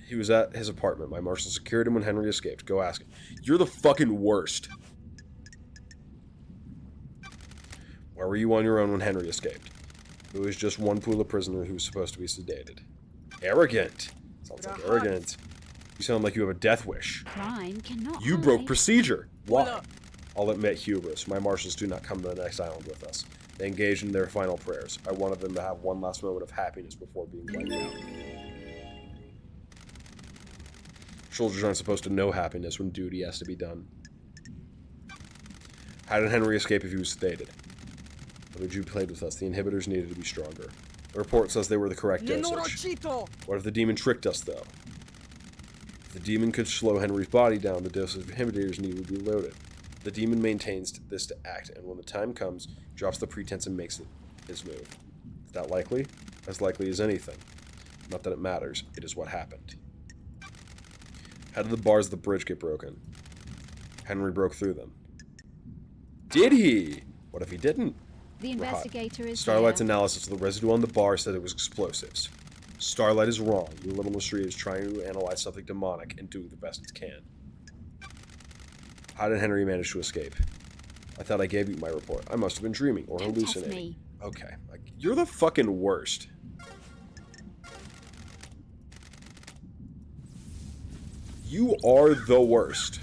He was at his apartment. My marshal secured him when Henry escaped. Go ask him. You're the fucking worst. Where were you on your own when Henry escaped? It was just one pool of prisoner who was supposed to be sedated. Arrogant. Sounds like arrogant. You sound like you have a death wish. Crime cannot You broke hide. procedure. Why? up. I'll admit hubris. My marshals do not come to the next island with us. They engage in their final prayers. I wanted them to have one last moment of happiness before being wiped out. Soldiers aren't supposed to know happiness when duty has to be done. How did Henry escape if he was sedated? The Jew played with us. The inhibitors needed to be stronger. The report says they were the correct dosage. Nenorochito. What if the demon tricked us, though? If the demon could slow Henry's body down, the dose of inhibitors need would be loaded. The demon maintains this to act, and when the time comes, drops the pretense and makes his move. Is that likely? As likely as anything. Not that it matters. It is what happened. How did the bars of the bridge get broken? Henry broke through them. Did he? What if he didn't? The investigator is Starlight's here. analysis of the residue on the bar said it was explosives. Starlight is wrong. Your little mystery is trying to analyze something demonic and doing the best it can. How did Henry manage to escape? I thought I gave you my report. I must have been dreaming or Don't test hallucinating. me. Okay. You're the fucking worst. You are the worst.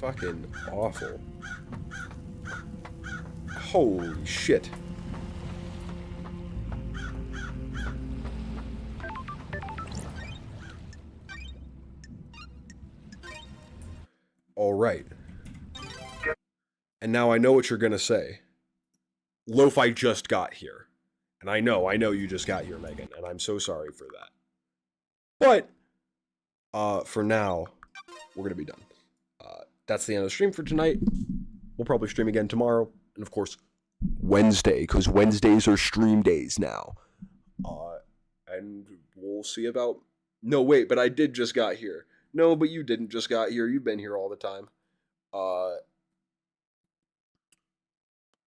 Fucking awful. Holy shit. All right. And now I know what you're going to say. Lo-Fi just got here. And I know you just got here, Megan, and I'm so sorry for that. But, for now, we're going to be done. That's the end of the stream for tonight. We'll probably stream again tomorrow. And of course, Wednesday, because Wednesdays are stream days now. And we'll see about... No, wait, but I did just got here. No, but you didn't just got here. You've been here all the time.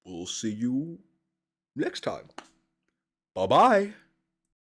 We'll see you next time. Bye-bye.